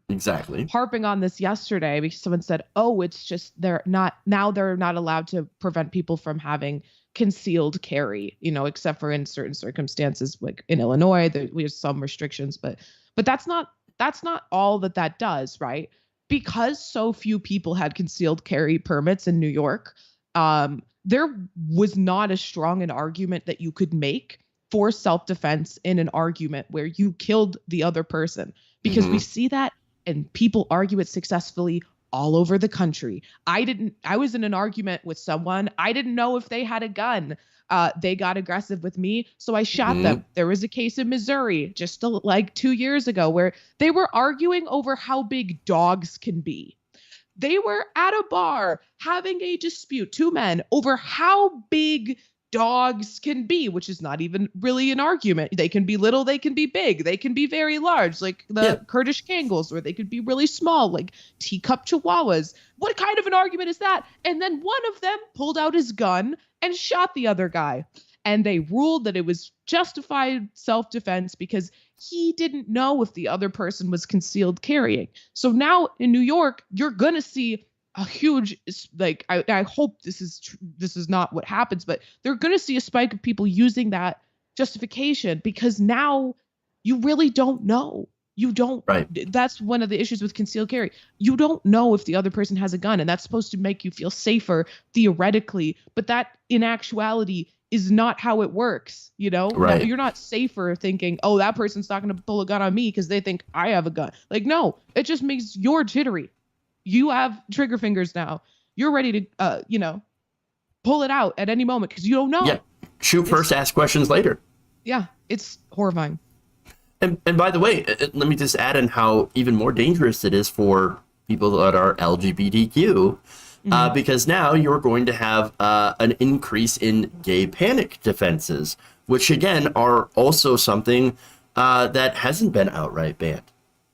harping on this yesterday because someone said, oh, it's just they're not allowed to prevent people from having concealed carry, except for in certain circumstances, like in Illinois, we have some restrictions, but that's not all that does, right? Because so few people had concealed carry permits in New York, there was not as strong an argument that you could make for self-defense in an argument where you killed the other person, because we see that and people argue it successfully all over the country. I was in an argument with someone. I didn't know if they had a gun. They got aggressive with me, so I shot them. There was a case in Missouri just like 2 years ago where they were arguing over how big dogs can be. They were at a bar having a dispute, two men, over how big dogs can be, which is not even really an argument. They can be little, they can be big, they can be very large, like the Kurdish Kangles, or they could be really small, like teacup Chihuahuas. What kind of an argument is that? And then one of them pulled out his gun and shot the other guy. And they ruled that it was justified self-defense because he didn't know if the other person was concealed carrying. So now in New York, you're going to see a huge, like, I hope this is not what happens, but they're going to see a spike of people using that justification because now you really don't know. You don't. Right. That's one of the issues with concealed carry. You don't know if the other person has a gun, and that's supposed to make you feel safer theoretically, but that in actuality is not how it works. Right. You're not safer thinking, oh, that person's not going to pull a gun on me because they think I have a gun. Like, no, it just makes you're jittery. You have trigger fingers now. You're ready to, pull it out at any moment because you don't know. Yeah. Shoot first, ask questions later. Yeah. It's horrifying. And by the way, let me just add in how even more dangerous it is for people that are LGBTQ, because now you're going to have an increase in gay panic defenses, which again are also something that hasn't been outright banned,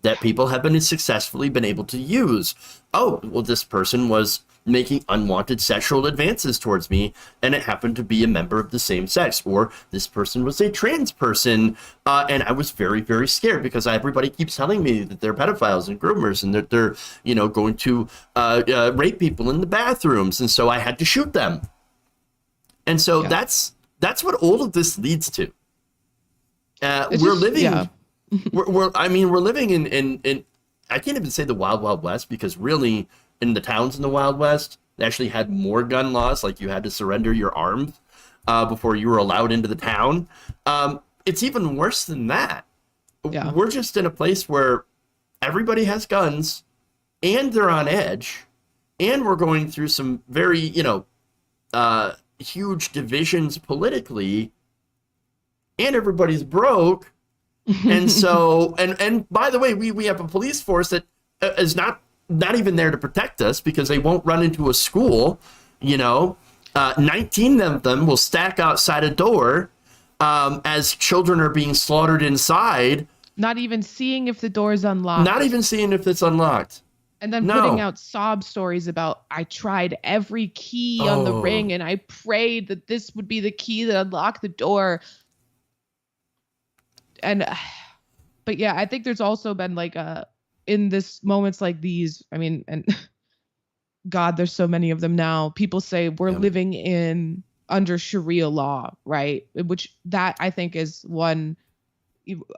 that people have been successfully been able to use. Oh, well, this person was making unwanted sexual advances towards me, and it happened to be a member of the same sex, or this person was a trans person, and I was very, very scared because everybody keeps telling me that they're pedophiles and groomers and that they're, going to rape people in the bathrooms, and so I had to shoot them. And so that's what all of this leads to. We're living. We're living in I can't even say the wild, wild west, because really in the towns in the Wild West, they actually had more gun laws. Like you had to surrender your arms before you were allowed into the town. It's even worse than that. Yeah. We're just in a place where everybody has guns and they're on edge, and we're going through some very, huge divisions politically, and everybody's broke. And so, and by the way, we have a police force that is not even there to protect us because they won't run into a school. 19 of them will stack outside a door as children are being slaughtered inside. Not even seeing if the door is unlocked. Not even seeing if it's unlocked. And then putting out sob stories about, I tried every key on the ring and I prayed that this would be the key that unlocked the door. And, but yeah, I think there's also been like in this moments like these, I mean, and God, there's so many of them now. People say we're living in under Sharia law, right? Which that I think is one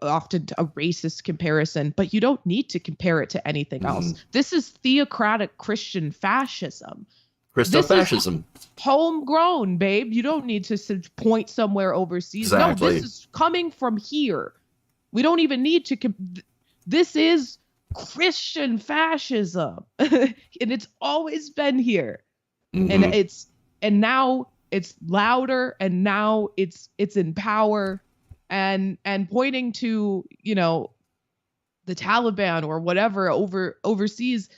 often a racist comparison, but you don't need to compare it to anything else. This is theocratic Christian fascism. Christo-fascism. Homegrown, babe. You don't need to point somewhere overseas. Exactly. No, this is coming from here. We don't even need to. This is Christian fascism, and it's always been here. And now it's louder, and now it's in power, and pointing to the Taliban or whatever overseas.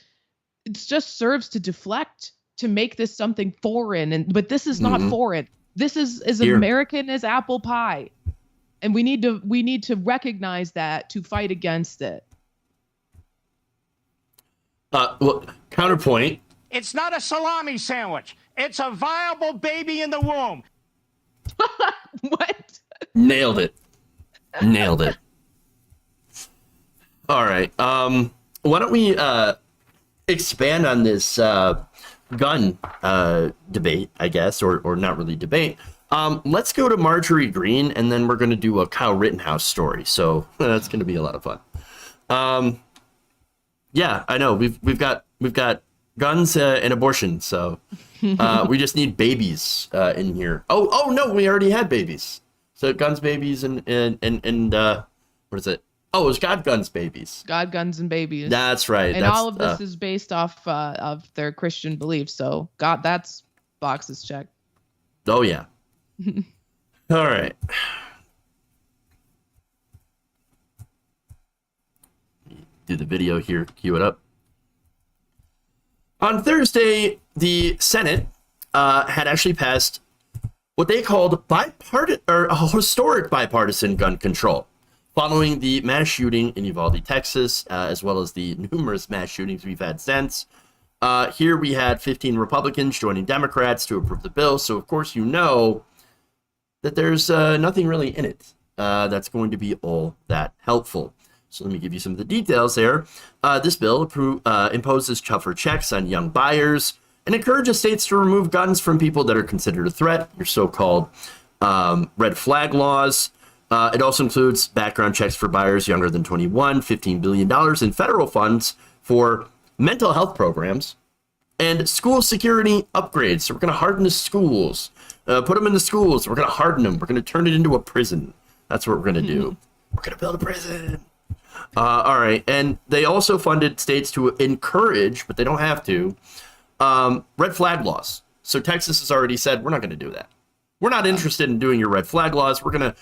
It just serves to deflect, to make this something foreign, but this is not foreign. This is as American as apple pie, and we need to recognize that to fight against it. Well, counterpoint. It's not a salami sandwich. It's a viable baby in the womb. What? Nailed it. Nailed it. All right. Why don't we expand on this gun debate, I guess, or not really debate. Let's go to Marjorie Green, and then we're going to do a Kyle Rittenhouse story. So that's going to be a lot of fun. Yeah, I know we've got guns and abortion, so we just need babies in here. Oh no, we already had babies. So guns, babies, and what is it? Oh, it was God, guns, babies. God, guns, and babies. That's right. And all of this is based off of their Christian beliefs. So God, that's boxes checked. Oh yeah. All right. Do the video here, cue it up. On Thursday, the Senate had actually passed what they called historic bipartisan gun control, following the mass shooting in Uvalde, Texas, as well as the numerous mass shootings we've had since. Here we had 15 Republicans joining Democrats to approve the bill, so of course you know that there's nothing really in it that's going to be all that helpful. So let me give you some of the details there. This bill imposes tougher checks on young buyers and encourages states to remove guns from people that are considered a threat, your so-called red flag laws. It also includes background checks for buyers younger than 21, $15 billion in federal funds for mental health programs, and school security upgrades. So we're going to harden the schools, put them in the schools. We're going to harden them. We're going to turn it into a prison. That's what we're going to do. We're going to build a prison. All right. And they also funded states to encourage, but they don't have to, red flag laws. So Texas has already said, we're not going to do that. We're not interested in doing your red flag laws. We're going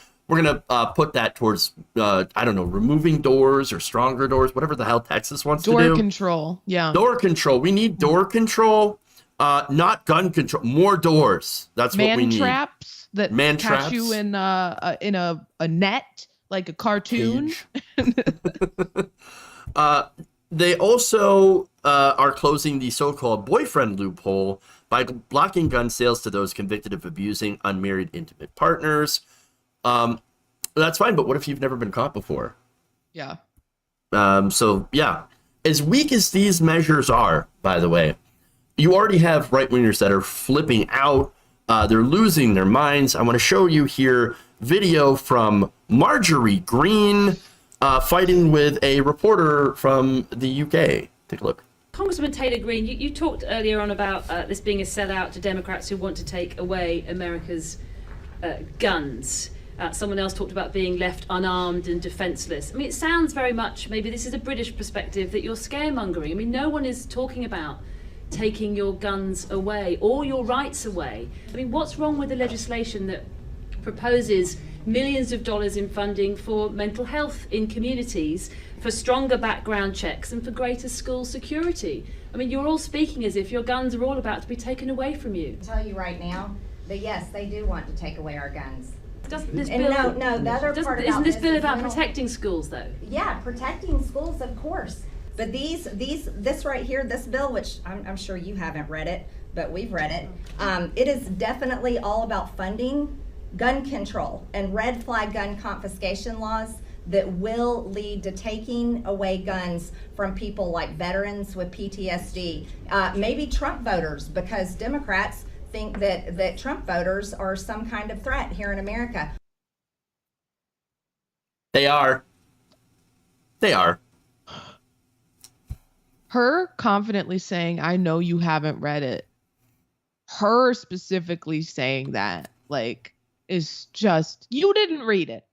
to put that towards, I don't know, removing doors or stronger doors, whatever the hell Texas wants to do. Door control. Yeah. Door control. We need door control, not gun control. More doors. That's what we need. Man traps that catch you in a net. Like a cartoon. They also are closing the so-called boyfriend loophole by blocking gun sales to those convicted of abusing unmarried intimate partners. That's fine, but what if you've never been caught before? Yeah. So, yeah. As weak as these measures are, by the way, you already have right-wingers that are flipping out. They're losing their minds. I want to show you here video from Marjorie Green fighting with a reporter from the UK. Take a look. Congresswoman Taylor Green, you talked earlier on about this being a sellout to Democrats who want to take away America's guns. Someone else talked about being left unarmed and defenseless. I mean, it sounds very much, maybe this is a British perspective, that you're scaremongering. I mean, no one is talking about taking your guns away or your rights away. I mean, what's wrong with the legislation that proposes millions of dollars in funding for mental health in communities, for stronger background checks and for greater school security? I mean, you're all speaking as if your guns are all about to be taken away from you. I'll tell you right now that yes, they do want to take away our guns. Doesn't this and bill, no, the other part about isn't this bill about mental, protecting schools though? Yeah, protecting schools, of course. But this right here, this bill, which I'm sure you haven't read it, but we've read it, it is definitely all about funding gun control and red flag gun confiscation laws that will lead to taking away guns from people like veterans with PTSD, maybe Trump voters, because Democrats think that Trump voters are some kind of threat here in America. They are. They are. Her confidently saying, I know you haven't read it. Her specifically saying that, like, is just, you didn't read it.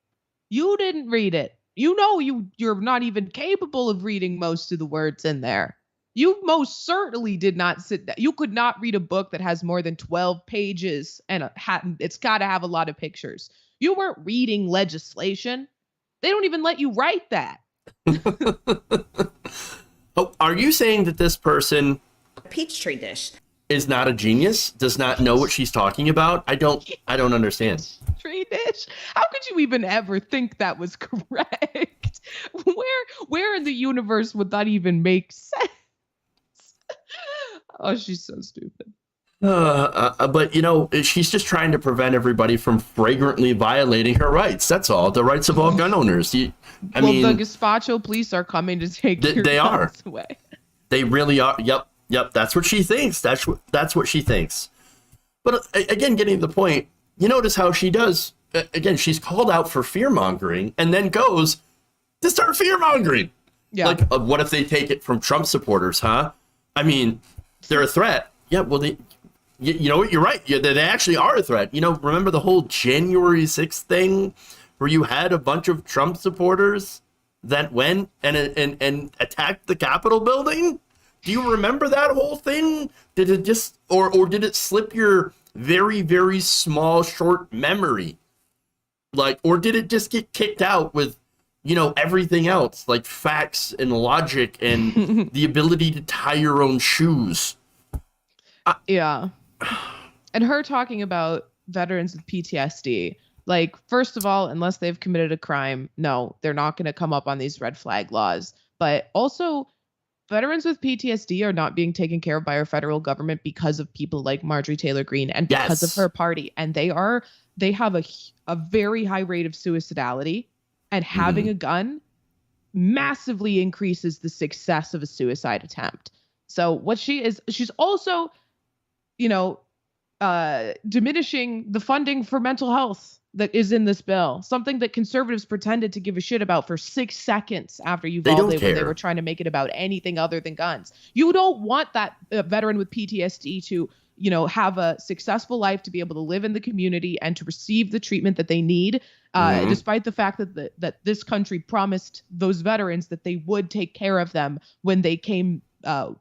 You didn't read it. You know you're not even capable of reading most of the words in there. You most certainly did not sit down. You could not read a book that has more than 12 pages and it's got to have a lot of pictures. You weren't reading legislation. They don't even let you write that. Oh, are you saying that this person Peachtree dish is not a genius? Does not know what she's talking about? I don't understand. Tree dish? How could you even ever think that was correct? Where in the universe would that even make sense? Oh, she's so stupid. But you know, she's just trying to prevent everybody from flagrantly violating her rights. That's all. The rights of all gun owners. I mean, the Gazpacho police are coming to take your guns away. They really are. Yep. That's what she thinks. That's what she thinks. But again, getting to the point, you notice how she does. Again, she's called out for fear mongering, and then goes to start fear mongering. Yeah. Like, what if they take it from Trump supporters? Huh? I mean, they're a threat. Yeah. Well, you know what? You're right. Yeah, they actually are a threat. You know, remember the whole January 6th thing where you had a bunch of Trump supporters that went and attacked the Capitol building? Do you remember that whole thing? Did it just, or did it slip your very, very small, short memory? Like, or did it just get kicked out with, you know, everything else, like facts and logic and the ability to tie your own shoes? Yeah. And her talking about veterans with PTSD, like, first of all, unless they've committed a crime, no, they're not going to come up on these red flag laws. But also, veterans with PTSD are not being taken care of by our federal government because of people like Marjorie Taylor Green and because of her party. And they have a very high rate of suicidality, and having a gun massively increases the success of a suicide attempt. So she's also, you know, diminishing the funding for mental health that is in this bill, something that conservatives pretended to give a shit about for 6 seconds after Uvalde when they were trying to make it about anything other than guns. You don't want that veteran with PTSD to, you know, have a successful life, to be able to live in the community and to receive the treatment that they need, despite the fact that this country promised those veterans that they would take care of them when they came,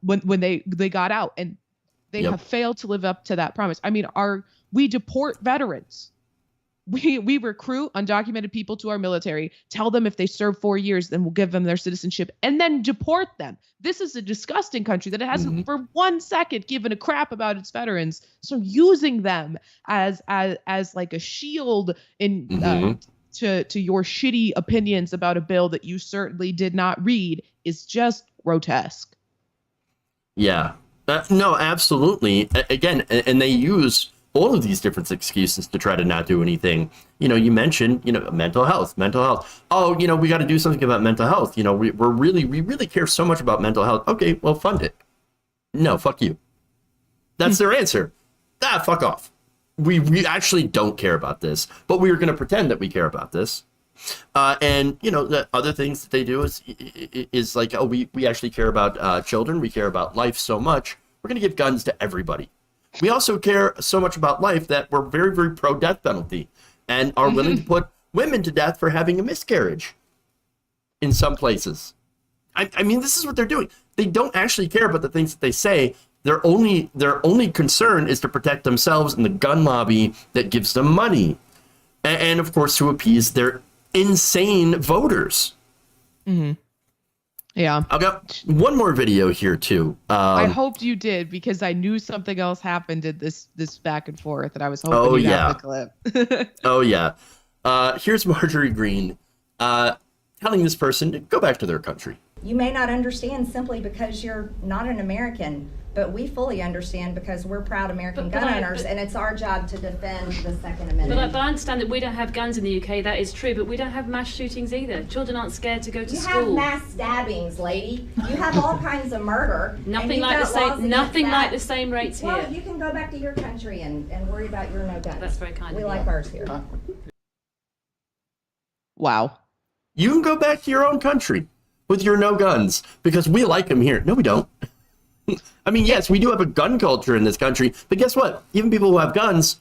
when they got out, and they have failed to live up to that promise. I mean, we deport veterans. We recruit undocumented people to our military, tell them if they serve 4 years, then we'll give them their citizenship, and then deport them. This is a disgusting country that hasn't for 1 second given a crap about its veterans. So using them as like a shield in to your shitty opinions about a bill that you certainly did not read is just grotesque. Yeah. No, absolutely. Again, and they use all of these different excuses to try to not do anything. You know, you mentioned, you know, mental health. Oh, you know, we got to do something about mental health. You know, we really care so much about mental health. Okay, well, fund it. No, fuck you. That's their answer. Fuck off. We actually don't care about this, but we are going to pretend that we care about this. And, you know, the other things that they do is like, oh, we actually care about children. We care about life so much. We're going to give guns to everybody. We also care so much about life that we're very, very pro-death penalty and are willing to put women to death for having a miscarriage in some places. I mean, this is what they're doing. They don't actually care about the things that they say. Their only concern is to protect themselves and the gun lobby that gives them money. And of course, to appease their insane voters. Yeah. I've got one more video here too. I hoped you did, because I knew something else happened in this back and forth, and I was hoping you'd have the clip. Oh yeah. Here's Marjorie Green. telling this person to go back to their country. You may not understand simply because you're not an American, but we fully understand because we're proud American gun owners, and it's our job to defend the Second Amendment. But I understand that we don't have guns in the UK, that is true, but we don't have mass shootings either. Children aren't scared to go to school. You have mass stabbings, lady. You have all kinds of murder. Nothing like the same rates here. Well, you can go back to your country and worry about your no guns. That's very kind of you. We like ours here. Wow. You can go back to your own country with your no guns because we like them here. No, we don't. I mean, yes, we do have a gun culture in this country, but guess what? Even people who have guns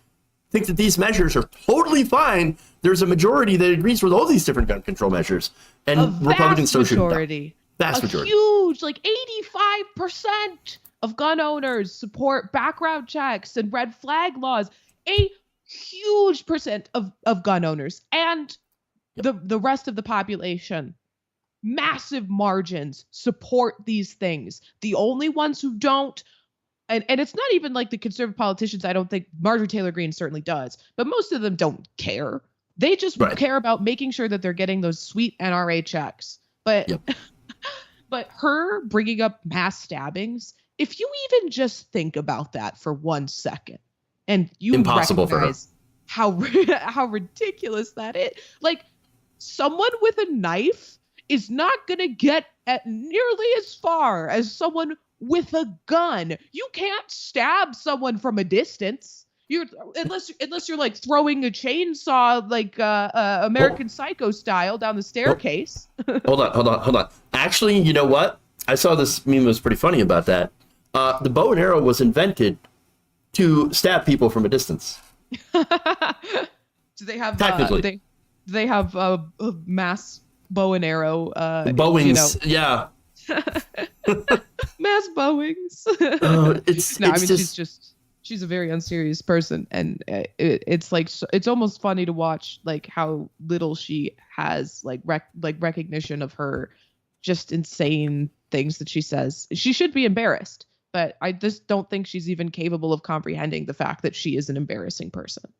think that these measures are totally fine. There's a majority that agrees with all these different gun control measures, and Republicans don't shoot them. Vast majority. Huge, like 85% of gun owners support background checks and red flag laws. A huge percent of gun owners and the rest of the population, massive margins, support these things. The only ones who don't, and it's not even like the conservative politicians, I don't think, Marjorie Taylor Green certainly does, but most of them don't care. They just care about making sure that they're getting those sweet NRA checks. But but her bringing up mass stabbings, if you even just think about that for 1 second, and you impossible recognize how ridiculous that is. Like, someone with a knife is not going to get at nearly as far as someone with a gun. You can't stab someone from a distance. Unless you're like throwing a chainsaw like American Psycho style down the staircase. Hold on. Actually, you know what? I saw this meme was pretty funny about that. The bow and arrow was invented to stab people from a distance. Do they have technically? They have a mass bow and arrow. Bowings, yeah. Mass bowings. She's a very unserious person, and it's like it's almost funny to watch like how little she has like recognition of her just insane things that she says. She should be embarrassed, but I just don't think she's even capable of comprehending the fact that she is an embarrassing person.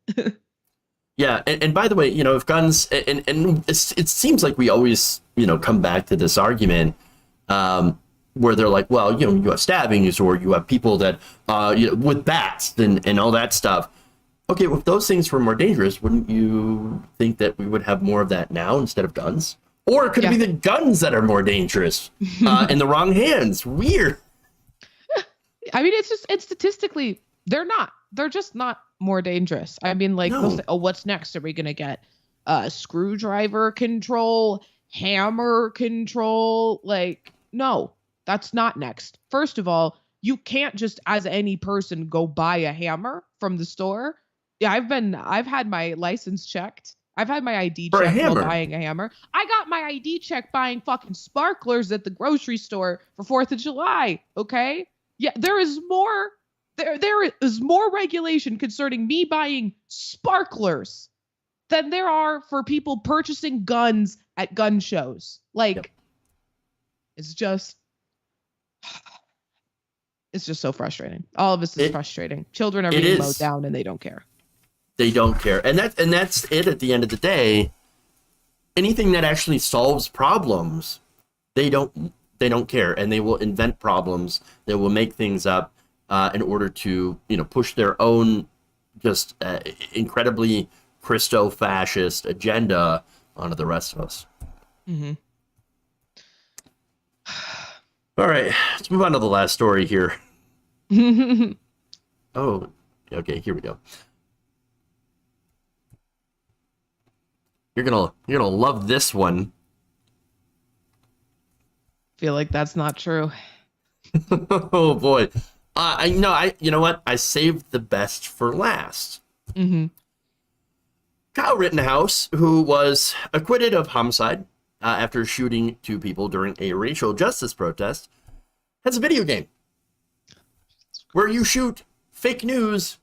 Yeah, and by the way, you know, if guns, and it seems like we always, you know, come back to this argument where they're like, well, you know, you have stabbings or you have people that, you know, with bats and all that stuff. Okay, well, if those things were more dangerous, wouldn't you think that we would have more of that now instead of guns? Or could it be the guns that are more dangerous in the wrong hands? Weird. I mean, it's statistically, they're just not more dangerous. I mean, like, we'll say, oh, what's next? Are we going to get screwdriver control, hammer control? Like, no, that's not next. First of all, you can't just as any person go buy a hammer from the store. Yeah, I've had my license checked. I've had my ID checked while buying a hammer. I got my ID checked buying fucking sparklers at the grocery store for 4th of July. Okay? Yeah, there is more regulation concerning me buying sparklers than there are for people purchasing guns at gun shows. Like, it's just so frustrating. All of this is frustrating. Children are being mowed down and they don't care. They don't care. And that's it at the end of the day. Anything that actually solves problems, they don't care, and they will invent problems. They will make things up in order to, you know, push their own just incredibly Christo-fascist agenda onto the rest of us. Mm-hmm. All right, let's move on to the last story here. Oh, okay, here we go. You're gonna love this one. Feel like that's not true. Oh boy. You know what? I saved the best for last. Mm-hmm. Kyle Rittenhouse, who was acquitted of homicide after shooting 2 people during a racial justice protest, has a video game where you shoot fake news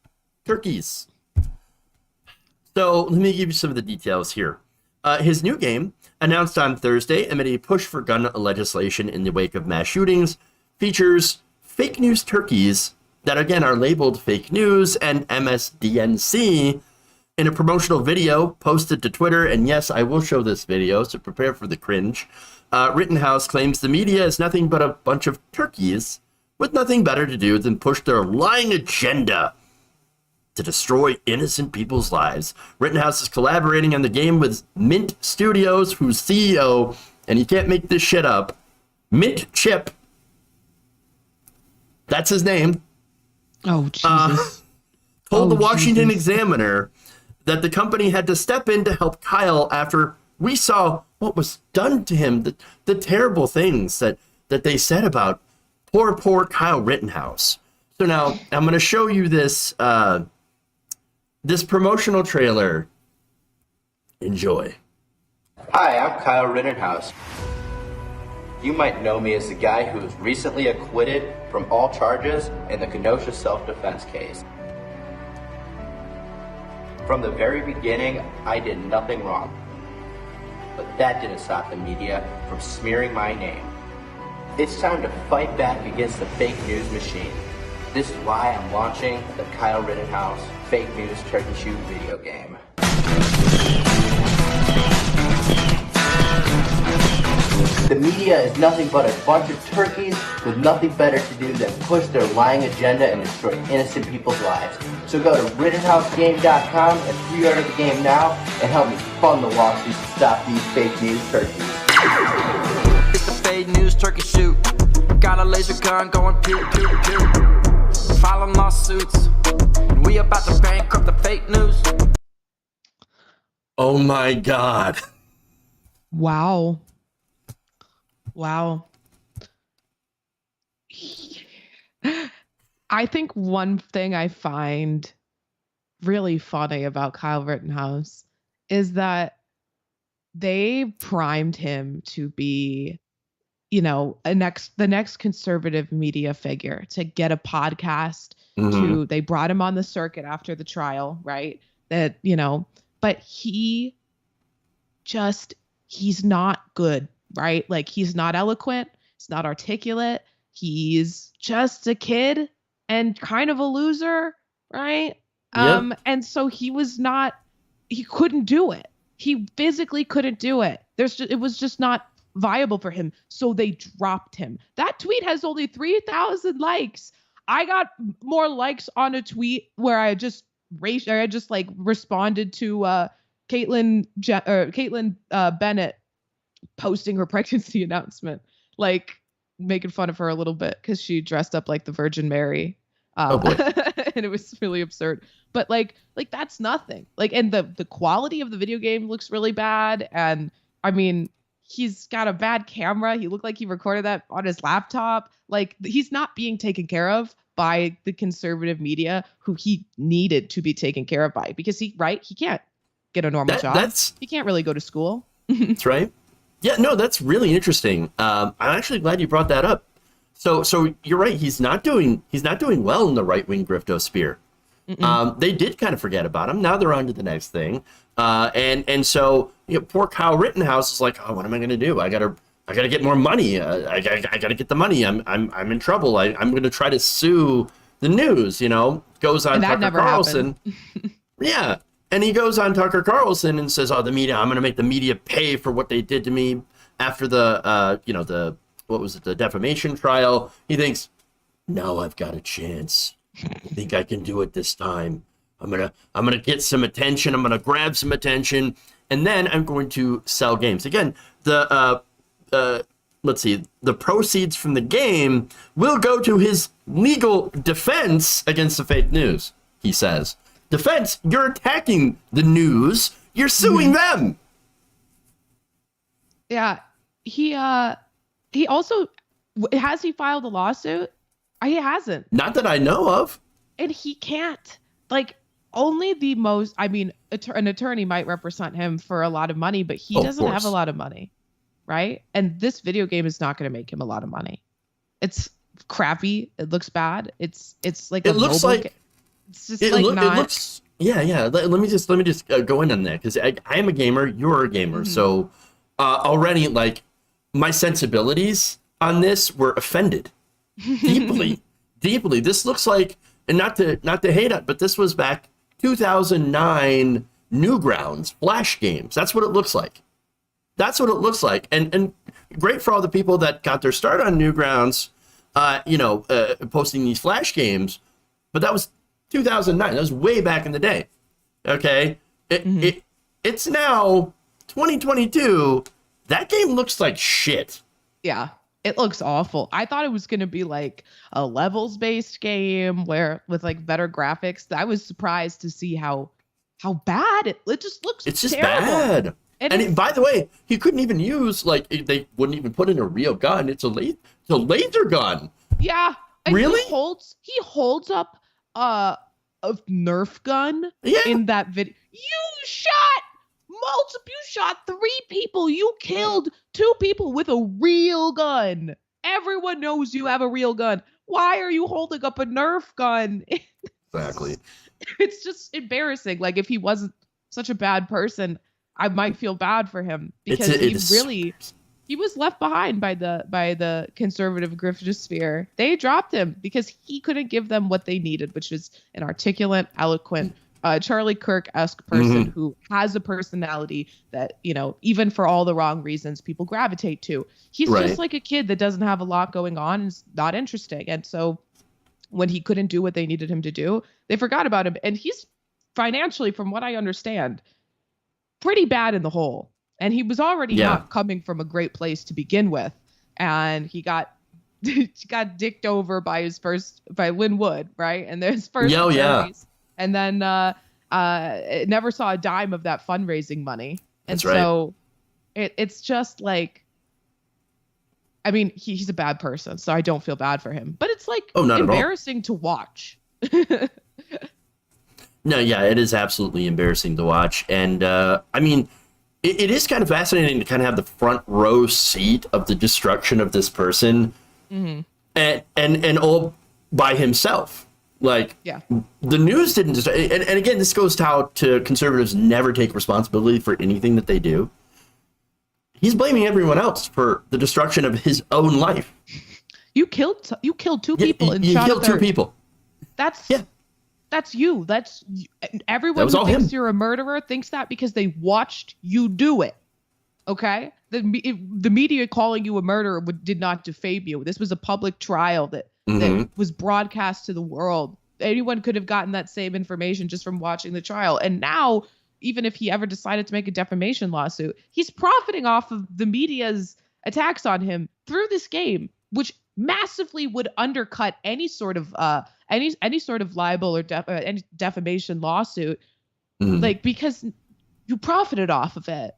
turkeys. So let me give you some of the details here. His new game, announced on Thursday amid a push for gun legislation in the wake of mass shootings, features fake news turkeys that, again, are labeled fake news and MSDNC In a promotional video posted to Twitter, and yes, I will show this video, so prepare for the cringe, Rittenhouse claims the media is nothing but a bunch of turkeys with nothing better to do than push their lying agenda to destroy innocent people's lives. Rittenhouse is collaborating on the game with Mint Studios, whose CEO, and you can't make this shit up, Mint Chip, that's his name. Oh, Jesus. Told the Washington Examiner that the company had to step in to help Kyle after we saw what was done to him, the terrible things that they said about poor Kyle Rittenhouse. So now I'm going to show you this this promotional trailer. Enjoy. Hi, I'm Kyle Rittenhouse. You might know me as the guy who was recently acquitted from all charges in the Kenosha self-defense case. From the very beginning, I did nothing wrong. But that didn't stop the media from smearing my name. It's time to fight back against the fake news machine. This is why I'm launching the Kyle Rittenhouse Fake News Turkey Shoot video game. The media is nothing but a bunch of turkeys with nothing better to do than push their lying agenda and destroy innocent people's lives. So go to RittenhouseGame.com and pre-order the game now and help me fund the lawsuit to stop these fake news turkeys. It's the fake news turkey shoot. Got a laser gun going pew pew pew. Filing lawsuits. And we about to bankrupt the fake news. Oh my God. Wow. Wow. I think one thing I find really funny about Kyle Rittenhouse is that they primed him to be, you know, the next conservative media figure, to get a podcast. They brought him on the circuit after the trial, right? That, you know, but he's not good. Right? Like, he's not eloquent. He's not articulate. He's just a kid and kind of a loser. Right? Yep. And so he couldn't do it. He physically couldn't do it. It was just not viable for him. So they dropped him. That tweet has only 3,000 likes. I got more likes on a tweet where I just responded to Caitlyn Bennett posting her pregnancy announcement, like making fun of her a little bit because she dressed up like the Virgin Mary. And it was really absurd. But like that's nothing. Like, and the quality of the video game looks really bad. And I mean, he's got a bad camera. He looked like he recorded that on his laptop. Like, he's not being taken care of by the conservative media who he needed to be taken care of by, because he can't get a normal job. He can't really go to school. That's right. Yeah, no, that's really interesting. I'm actually glad you brought that up. So you're right. He's not doing well in the right-wing griftosphere. They did kind of forget about him. Now they're on to the next thing. And so, you know, poor Kyle Rittenhouse is like, oh, what am I going to do? I gotta get more money. I gotta get the money. I'm in trouble. I'm going to try to sue the news. You know, goes on Tucker Carlson. Yeah. And he goes on Tucker Carlson and says, oh, the media, I'm going to make the media pay for what they did to me after the defamation trial. He thinks, now I've got a chance. I think I can do it this time. I'm going to get some attention. I'm going to grab some attention. And then I'm going to sell games. Again, the proceeds from the game will go to his legal defense against the fake news, he says. Defense, you're attacking the news. You're suing them. Yeah. He also, has he filed a lawsuit? He hasn't. Not that I know of. And he can't. Like, only an attorney might represent him for a lot of money, but he doesn't have a lot of money. Right? And this video game is not going to make him a lot of money. It's crappy. It looks bad. It's like it looks like it's just not. It looks, yeah. Let me just go in on that, because I am a gamer. You're a gamer, so already, like, my sensibilities on this were offended deeply. This looks like, and not to hate it, but this was back 2009 Newgrounds Flash games. That's what it looks like. That's what it looks like. And great for all the people that got their start on Newgrounds, posting these Flash games. But that was 2009. That was way back in the day. Okay? It's now 2022. That game looks like shit. Yeah, it looks awful. I thought it was going to be like a levels-based game with like better graphics. I was surprised to see how bad it just looks. It's just terrible. bad. By the way, he couldn't even use they wouldn't even put in a real gun. It's a laser gun. Yeah. And really? He holds up a Nerf gun in that video. You shot 3 people. You killed 2 people with a real gun. Everyone knows you have a real gun. Why are you holding up a Nerf gun? Exactly. It's just embarrassing. Like, if he wasn't such a bad person, I might feel bad for him, because he was left behind by the conservative griftosphere. They dropped him because he couldn't give them what they needed, which was an articulate, eloquent, Charlie Kirk-esque person who has a personality that, even for all the wrong reasons, people gravitate to. He's just like a kid that doesn't have a lot going on and is not interesting. And so when he couldn't do what they needed him to do, they forgot about him. And he's financially, from what I understand, pretty bad in the hole. And he was already not coming from a great place to begin with. And he got dicked over by Lynn Wood, right? And there's first series. And then never saw a dime of that fundraising money. And so it's just like, I mean, he's a bad person, so I don't feel bad for him. But it's like embarrassing to watch. No, yeah, it is absolutely embarrassing to watch. And I mean, it is kind of fascinating to kind of have the front row seat of the destruction of this person, and all by himself. Like, the news didn't just, and again, this goes to how conservatives never take responsibility for anything that they do. He's blaming everyone else for the destruction of his own life. You killed 2 people and shot a third. You killed 2 people. That's you. Everyone who thinks you're a murderer thinks that because they watched you do it. Okay? The media calling you a murderer did not defame you. This was a public trial that was broadcast to the world. Anyone could have gotten that same information just from watching the trial. And now, even if he ever decided to make a defamation lawsuit, he's profiting off of the media's attacks on him through this game, which massively would undercut any sort of libel or any defamation lawsuit, like, because you profited off of it.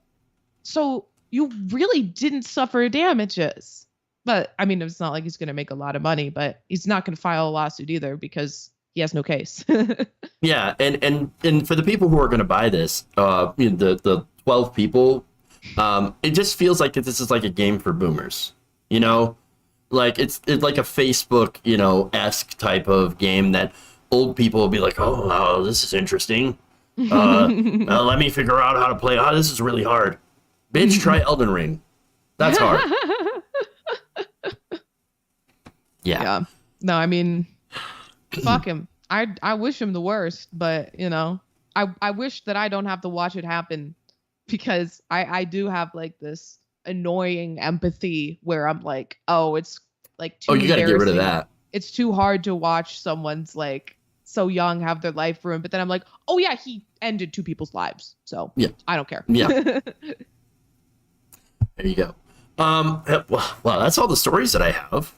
So you really didn't suffer damages. But I mean, it's not like he's going to make a lot of money, but he's not going to file a lawsuit either because he has no case. Yeah, and for the people who are going to buy this, the 12 people, it just feels like this is like a game for boomers, Like it's like a Facebook, esque type of game that old people will be like, oh, this is interesting. Let me figure out how to play. Oh, this is really hard. Bitch, try Elden Ring. That's hard. Yeah. No, I mean, fuck him. I wish him the worst, but I wish that I don't have to watch it happen, because I do have like this annoying empathy where I'm like, it's like too you gotta get rid of that. It's too hard to watch someone's like so young have their life ruined, but then I'm like, oh yeah, he ended 2 people's lives, so I don't care. There you go. Well, that's all the stories that I have.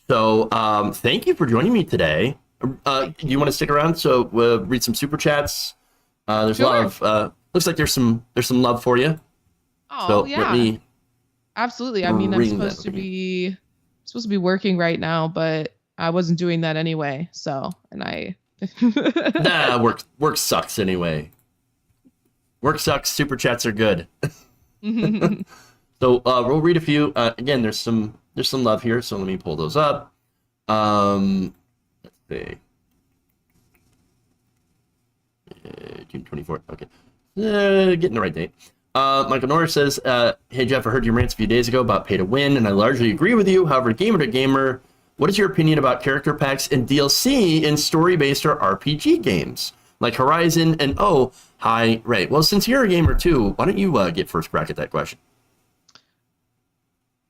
So thank you for joining me today. You want to stick around so we'll read some super chats? There's love. Looks like there's some love for you. Oh, so yeah. Absolutely. I mean, I'm supposed to be working right now, but I wasn't doing that anyway. So, and I work sucks anyway. Work sucks. Super chats are good. So we'll read a few. Again, there's some love here, so let me pull those up. Let's see. June 24th. Okay. Getting the right date. Michael Norris says, hey Jeff, I heard your rants a few days ago about pay to win, and I largely agree with you. However, gamer to gamer, what is your opinion about character packs and DLC in story-based or RPG games? like Horizon and hi, Ray. Well, since you're a gamer too, why don't you get first crack at that question?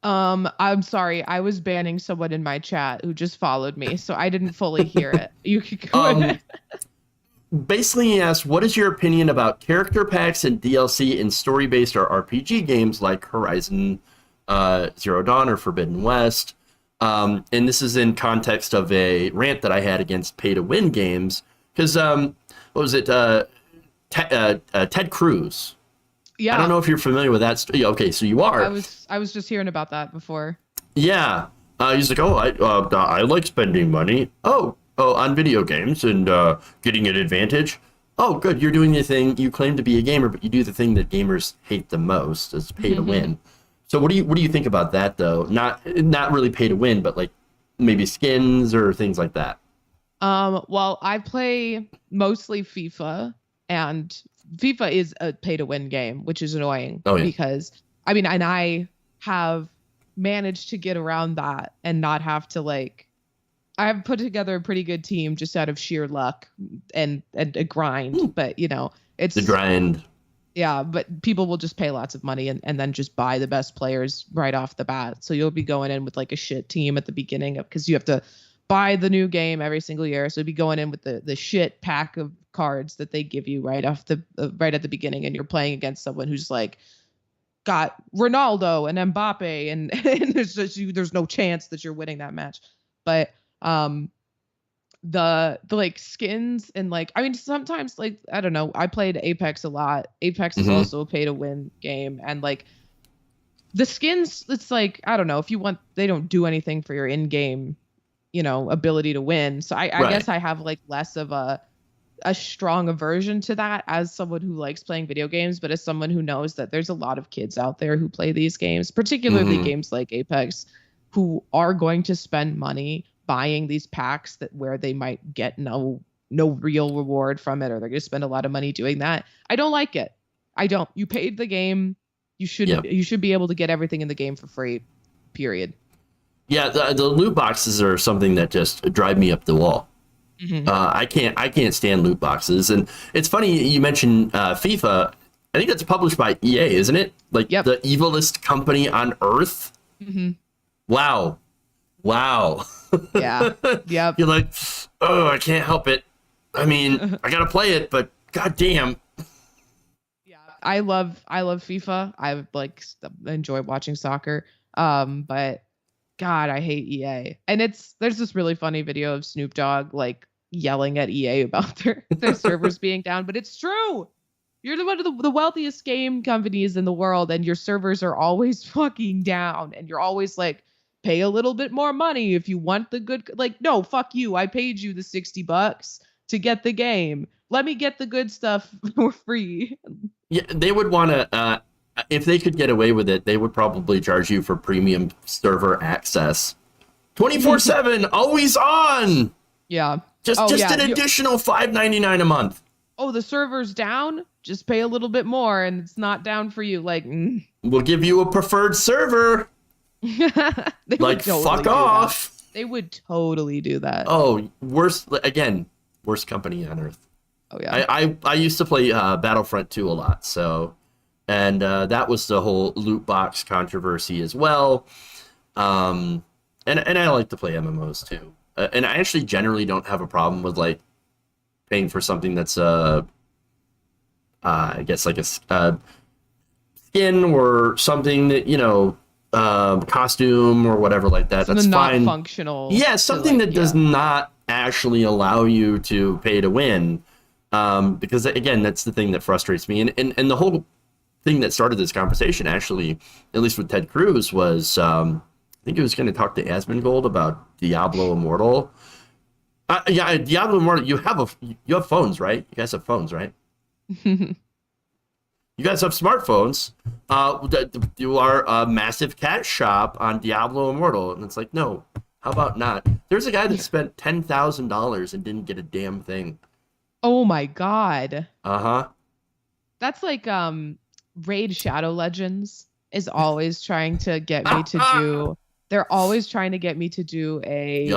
I'm sorry. I was banning someone in my chat who just followed me, so I didn't fully hear it. You could go ahead. Basically, he asked, what is your opinion about character packs and DLC in story-based or RPG games like Horizon Zero Dawn or Forbidden West? And this is in context of a rant that I had against pay-to-win games. Because, what was it? Ted Cruz. Yeah. I don't know if you're familiar with that. Okay, so you are. I was just hearing about that before. Yeah. He's like, I like spending money. On video games and getting an advantage. Oh, good. You're doing the thing. You claim to be a gamer, but you do the thing that gamers hate the most, is pay to win. So what do you think about that though? Not really pay to win, but like maybe skins or things like that. Well, I play mostly FIFA, and FIFA is a pay to win game, which is annoying because and I have managed to get around that and not have to I've put together a pretty good team just out of sheer luck and a grind, but it's the grind. Yeah, but people will just pay lots of money and then just buy the best players right off the bat. So you'll be going in with a shit team at the beginning because you have to buy the new game every single year. So you'll be going in with the shit pack of cards that they give you right at the beginning, and you're playing against someone who's got Ronaldo and Mbappe, and there's no chance that you're winning that match. But the skins and sometimes I don't know, I played Apex a lot. Apex is also a pay to win game, and the skins, it's I don't know, if you want, they don't do anything for your in-game ability to win. So I guess I have less of a strong aversion to that as someone who likes playing video games, but as someone who knows that there's a lot of kids out there who play these games, particularly games like Apex, who are going to spend money buying these packs where they might get no real reward from it, or they're going to spend a lot of money doing that. I don't like it. I don't. You paid the game. You should be able to get everything in the game for free, period. Yeah, the loot boxes are something that just drive me up the wall. I can't stand loot boxes. And it's funny you mentioned FIFA. I think that's published by EA, isn't it? The evilest company on earth. Wow. Yeah. Yep. You're I can't help it. I mean, I gotta play it, but goddamn. Yeah, I love FIFA. I enjoy watching soccer. But God, I hate EA. And there's this really funny video of Snoop Dogg yelling at EA about their servers being down, but it's true. You're one of the wealthiest game companies in the world, and your servers are always fucking down, and you're always pay a little bit more money if you want the good. No, fuck you. I paid you the $60 to get the game. Let me get the good stuff for free. Yeah, they would want to, if they could get away with it, they would probably charge you for premium server access. 24/7, always on. Yeah. Just an additional $5.99 a month. Oh, the server's down? Just pay a little bit more and it's not down for you. We'll give you a preferred server. Fuck off. They would totally do that. Oh, worst company on earth. Oh yeah. I used to play Battlefront 2 a lot, and that was the whole loot box controversy as well. And I like to play MMOs too. And I actually generally don't have a problem with paying for something that's I guess a skin or something that costume or whatever like that. Something that's fine. Not functional. Yeah, something that does not actually allow you to pay to win. Because again, that's the thing that frustrates me. And the whole thing that started this conversation, actually, at least with Ted Cruz, was I think he was going to talk to Asmongold about Diablo Immortal. Yeah, Diablo Immortal. You have phones, right? You guys have phones, right? You guys have smartphones. You are a massive cash shop on Diablo Immortal, and it's no. How about not? There's a guy that spent $10,000 and didn't get a damn thing. Oh my god. That's Raid Shadow Legends is always trying to get me to do. They're always trying to get me to do a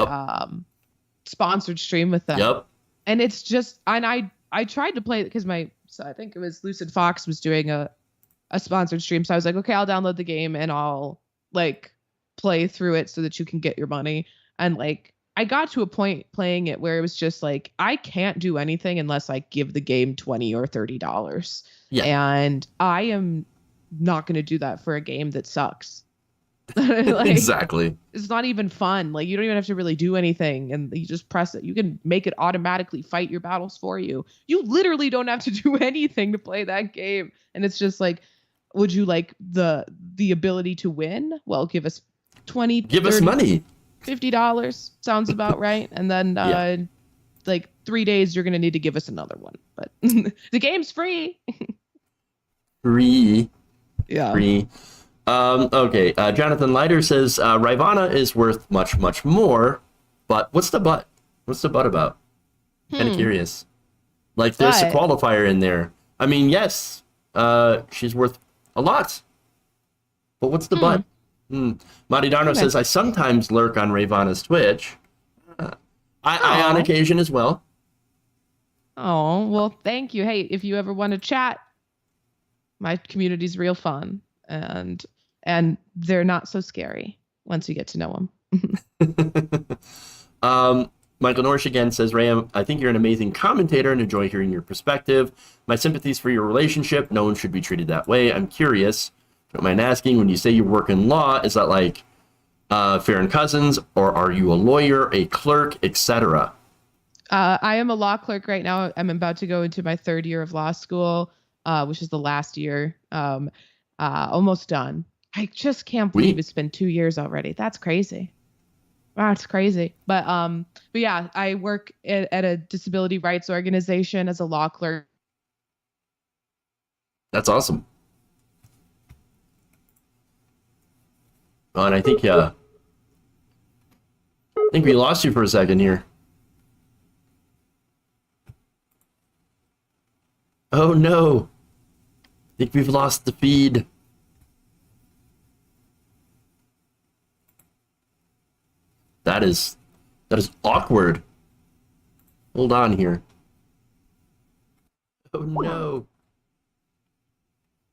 sponsored stream with them. Yep. And it's just, and I tried to play it because I think it was Lucid Fox was doing a sponsored stream. So I was like, okay, I'll download the game and I'll like play through it so that you can get your money. And like, I got to a point playing it where it was just like, I can't do anything unless I give the game $20 or $30. Yeah. And I am not going to do that for a game that sucks. Like, exactly. It's not even fun. Like, you don't even have to really do anything, and you just press it. You can make it automatically fight your battles for you. You literally don't have to do anything to play that game. And it's just like, would you like the ability to win? Well, give us 20, give 30, us money. $50 sounds about right. And then like 3 days you're gonna need to give us another one. But the game's free. Free. Yeah. Free. Okay, Jonathan Leiter says Rayyvana is worth much, much more, but what's the but? What's the but about? Kind of curious. Like, there's a qualifier in there. I mean, yes, she's worth a lot, but what's the but? Maridarno says, I sometimes lurk on Rayyvana's Twitch. I on occasion as well. Oh, well, thank you. Hey, if you ever want to chat, my community's real fun. And they're not so scary once you get to know them. Michael Norsh again says, Ray, I think you're an amazing commentator and enjoy hearing your perspective. My sympathies for your relationship. No one should be treated that way. I'm curious, don't mind asking, when you say you work in law, is that like Farron Cousins, or are you a lawyer, a clerk, etc.? I am a law clerk right now. I'm about to go into my 3rd year of law school, which is the last year. Almost done. I just can't believe it's been 2 years already. That's crazy. That's crazy. But yeah, I work at a disability rights organization as a law clerk. That's awesome. Oh, and I think we lost you for a second here. Oh no. I think we've lost the feed. That is awkward. Hold on here. Oh no.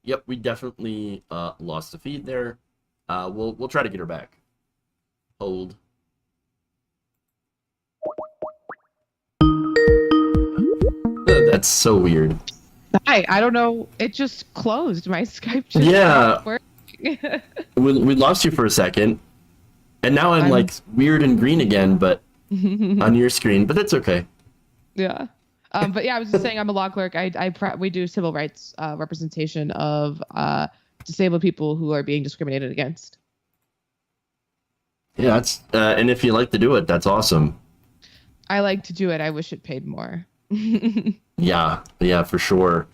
Yep, we definitely lost the feed there. We'll try to get her back. Hold. That's so weird. I don't know. It just closed. My Skype just stopped working. we lost you for a second, and now I'm like weird and green again, but on your screen. But that's okay. Yeah. But yeah, I was just saying I'm a law clerk. We do civil rights representation of disabled people who are being discriminated against. Yeah, that's and if you like to do it, that's awesome. I like to do it. I wish it paid more. Yeah, for sure.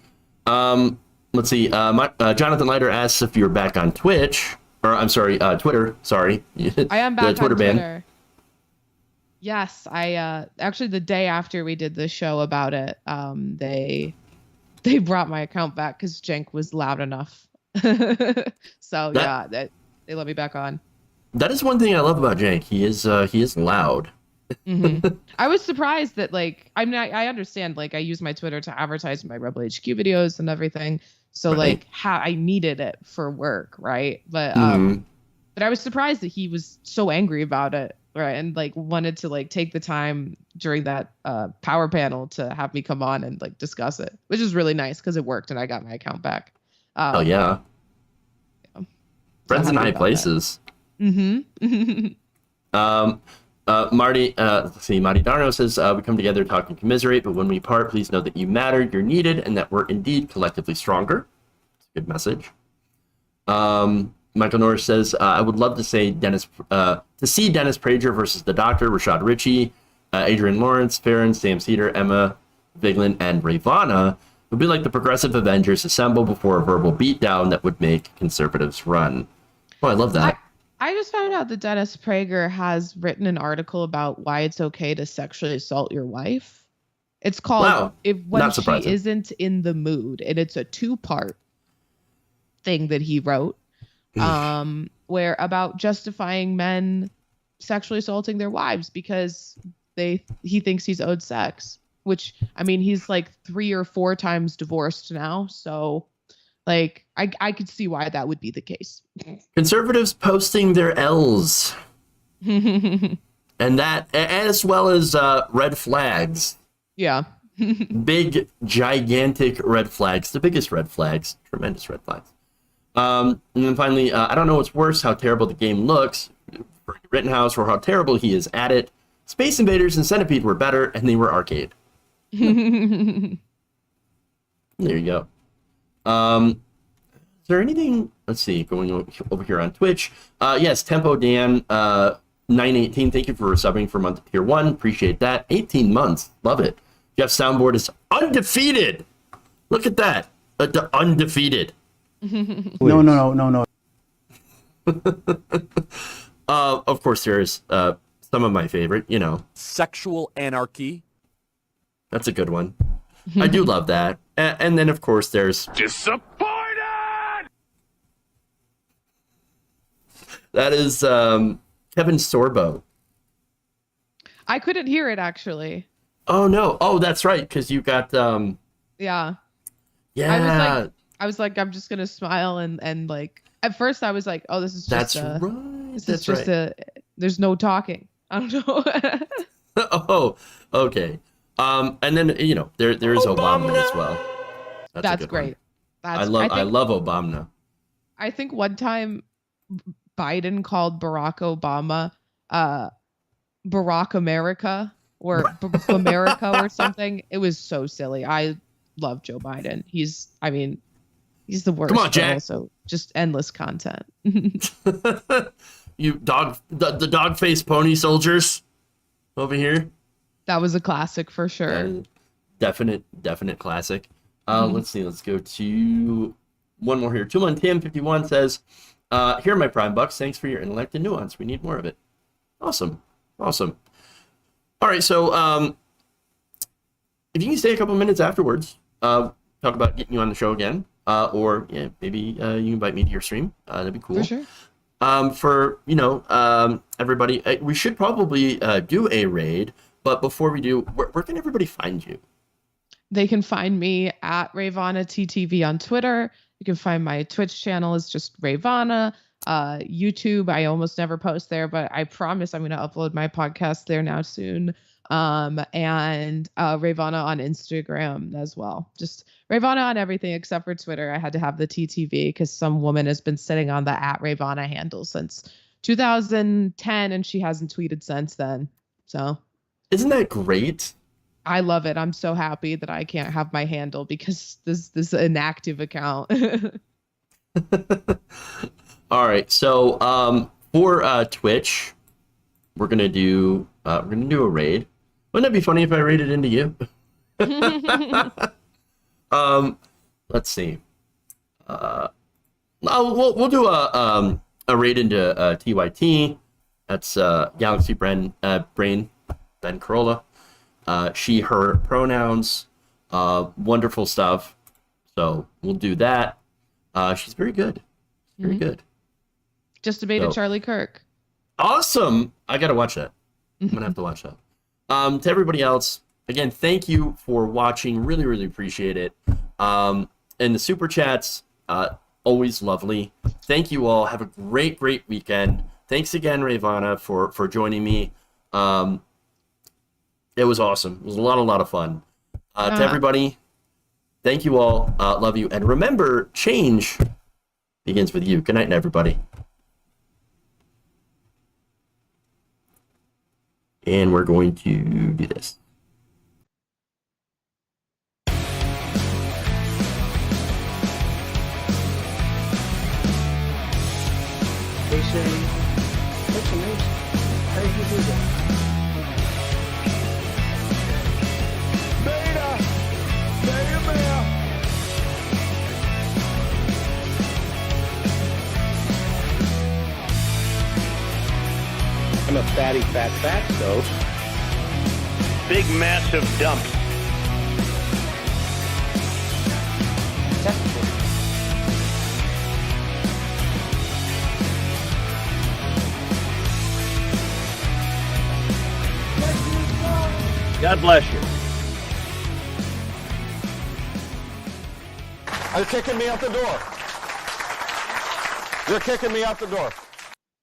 Let's see. Jonathan Leiter asks if you're back on Twitch, or I'm sorry, Twitter. Sorry, I am back Twitter on ban. Twitter. Yes, I actually the day after we did the show about it, they brought my account back because Jenk was loud enough. So they let me back on. That is one thing I love about Jenk. He is loud. Mm-hmm. I was surprised that I understand I use my Twitter to advertise my Rebel HQ videos and everything. So right. I needed it for work, right? But but I was surprised that he was so angry about it, right? And wanted to take the time during that power panel to have me come on and discuss it, which is really nice because it worked and I got my account back. Oh yeah. Friends in high places. Mm-hmm. Marty Darno says, we come together, talk, and commiserate, but when we part, please know that you matter, you're needed, and that we're indeed collectively stronger. It's a good message. Michael Norris says, I would love to see Dennis Prager versus the Doctor, Rashad Ritchie, Adrian Lawrence, Farron, Sam Cedar, Emma Vigeland, and Rayyvana. It would be like the progressive Avengers assemble before a verbal beatdown that would make conservatives run. Oh, I love that. I just found out that Dennis Prager has written an article about why it's okay to sexually assault your wife. It's called When She Isn't in the Mood, and it's a 2-part thing that he wrote where about justifying men sexually assaulting their wives because he thinks he's owed sex. which, I mean, he's like 3 or 4 times divorced now. So like, I could see why that would be the case. Conservatives posting their L's. And that, as well as red flags. Yeah. Big, gigantic red flags. The biggest red flags. Tremendous red flags. And then finally, I don't know what's worse, how terrible the game looks for Rittenhouse or how terrible he is at it. Space Invaders and Centipede were better, and they were arcade. There you go. Is there anything, let's see, going over here on Twitch? Yes, Tempo Dan 918, thank you for subbing for month tier 1. Appreciate that. 18 months. Love it. Jeff's soundboard is undefeated. Look at that. Undefeated. No. Of course, there's some of my favorite, you know. Sexual anarchy. That's a good one. I do love that. And then, of course, there's... Disappointed! That is Kevin Sorbo. I couldn't hear it, actually. Oh, no. Oh, that's right, because you got... Yeah. Yeah. I was like, I'm just going to smile and like... At first, I was like, oh, this is just there's no talking. I don't know. Oh, okay. And then, you know, there's Obama as well. That's great. I love Obama. I think one time Biden called Barack Obama Barack America or America or something. It was so silly. I love Joe Biden. He's the worst. Come on, Jack. Also, just endless content. You the dog face pony soldiers over here. That was a classic for sure. Definite classic. Let's see. Let's go to one more here. 2-1-10-51 says, here are my Prime Bucks. Thanks for your intellect and nuance. We need more of it. Awesome. All right. So if you can stay a couple minutes afterwards, talk about getting you on the show again. Or yeah, maybe you invite me to your stream. That'd be cool. For sure. For everybody, we should probably do a raid. But before we do, where can everybody find you? They can find me at Rayyvana TTV on Twitter. You can find my Twitch channel is just Rayyvana. YouTube, I almost never post there, but I promise I'm going to upload my podcast there now soon. And Rayyvana on Instagram as well. Just Rayyvana on everything except for Twitter. I had to have the TTV because some woman has been sitting on the at Rayyvana handle since 2010 and she hasn't tweeted since then. So isn't that great? I love it. I'm so happy that I can't have my handle because this is an active account. All right. So for Twitch, we're gonna do a raid. Wouldn't it be funny if I raided into you? Let's see. We'll do a raid into TYT. That's Galaxy Brain Ben Corolla. She, her pronouns. Wonderful stuff. So we'll do that. She's very good. Very good. Just debated Charlie Kirk. Awesome. I gotta watch that. I'm gonna have to watch that. To everybody else, again, thank you for watching. Really, really appreciate it. And the super chats, always lovely. Thank you all. Have a great weekend. Thanks again, Rayyvana, for joining me. It was awesome. It was a lot of fun. To everybody, thank you all. Love you. And remember, change begins with you. Good night, everybody. And we're going to do this. They say, that's amazing. How did you do that? I'm a fatty fat stove. Big massive dump. God bless you. They're kicking me out the door. They're kicking me out the door.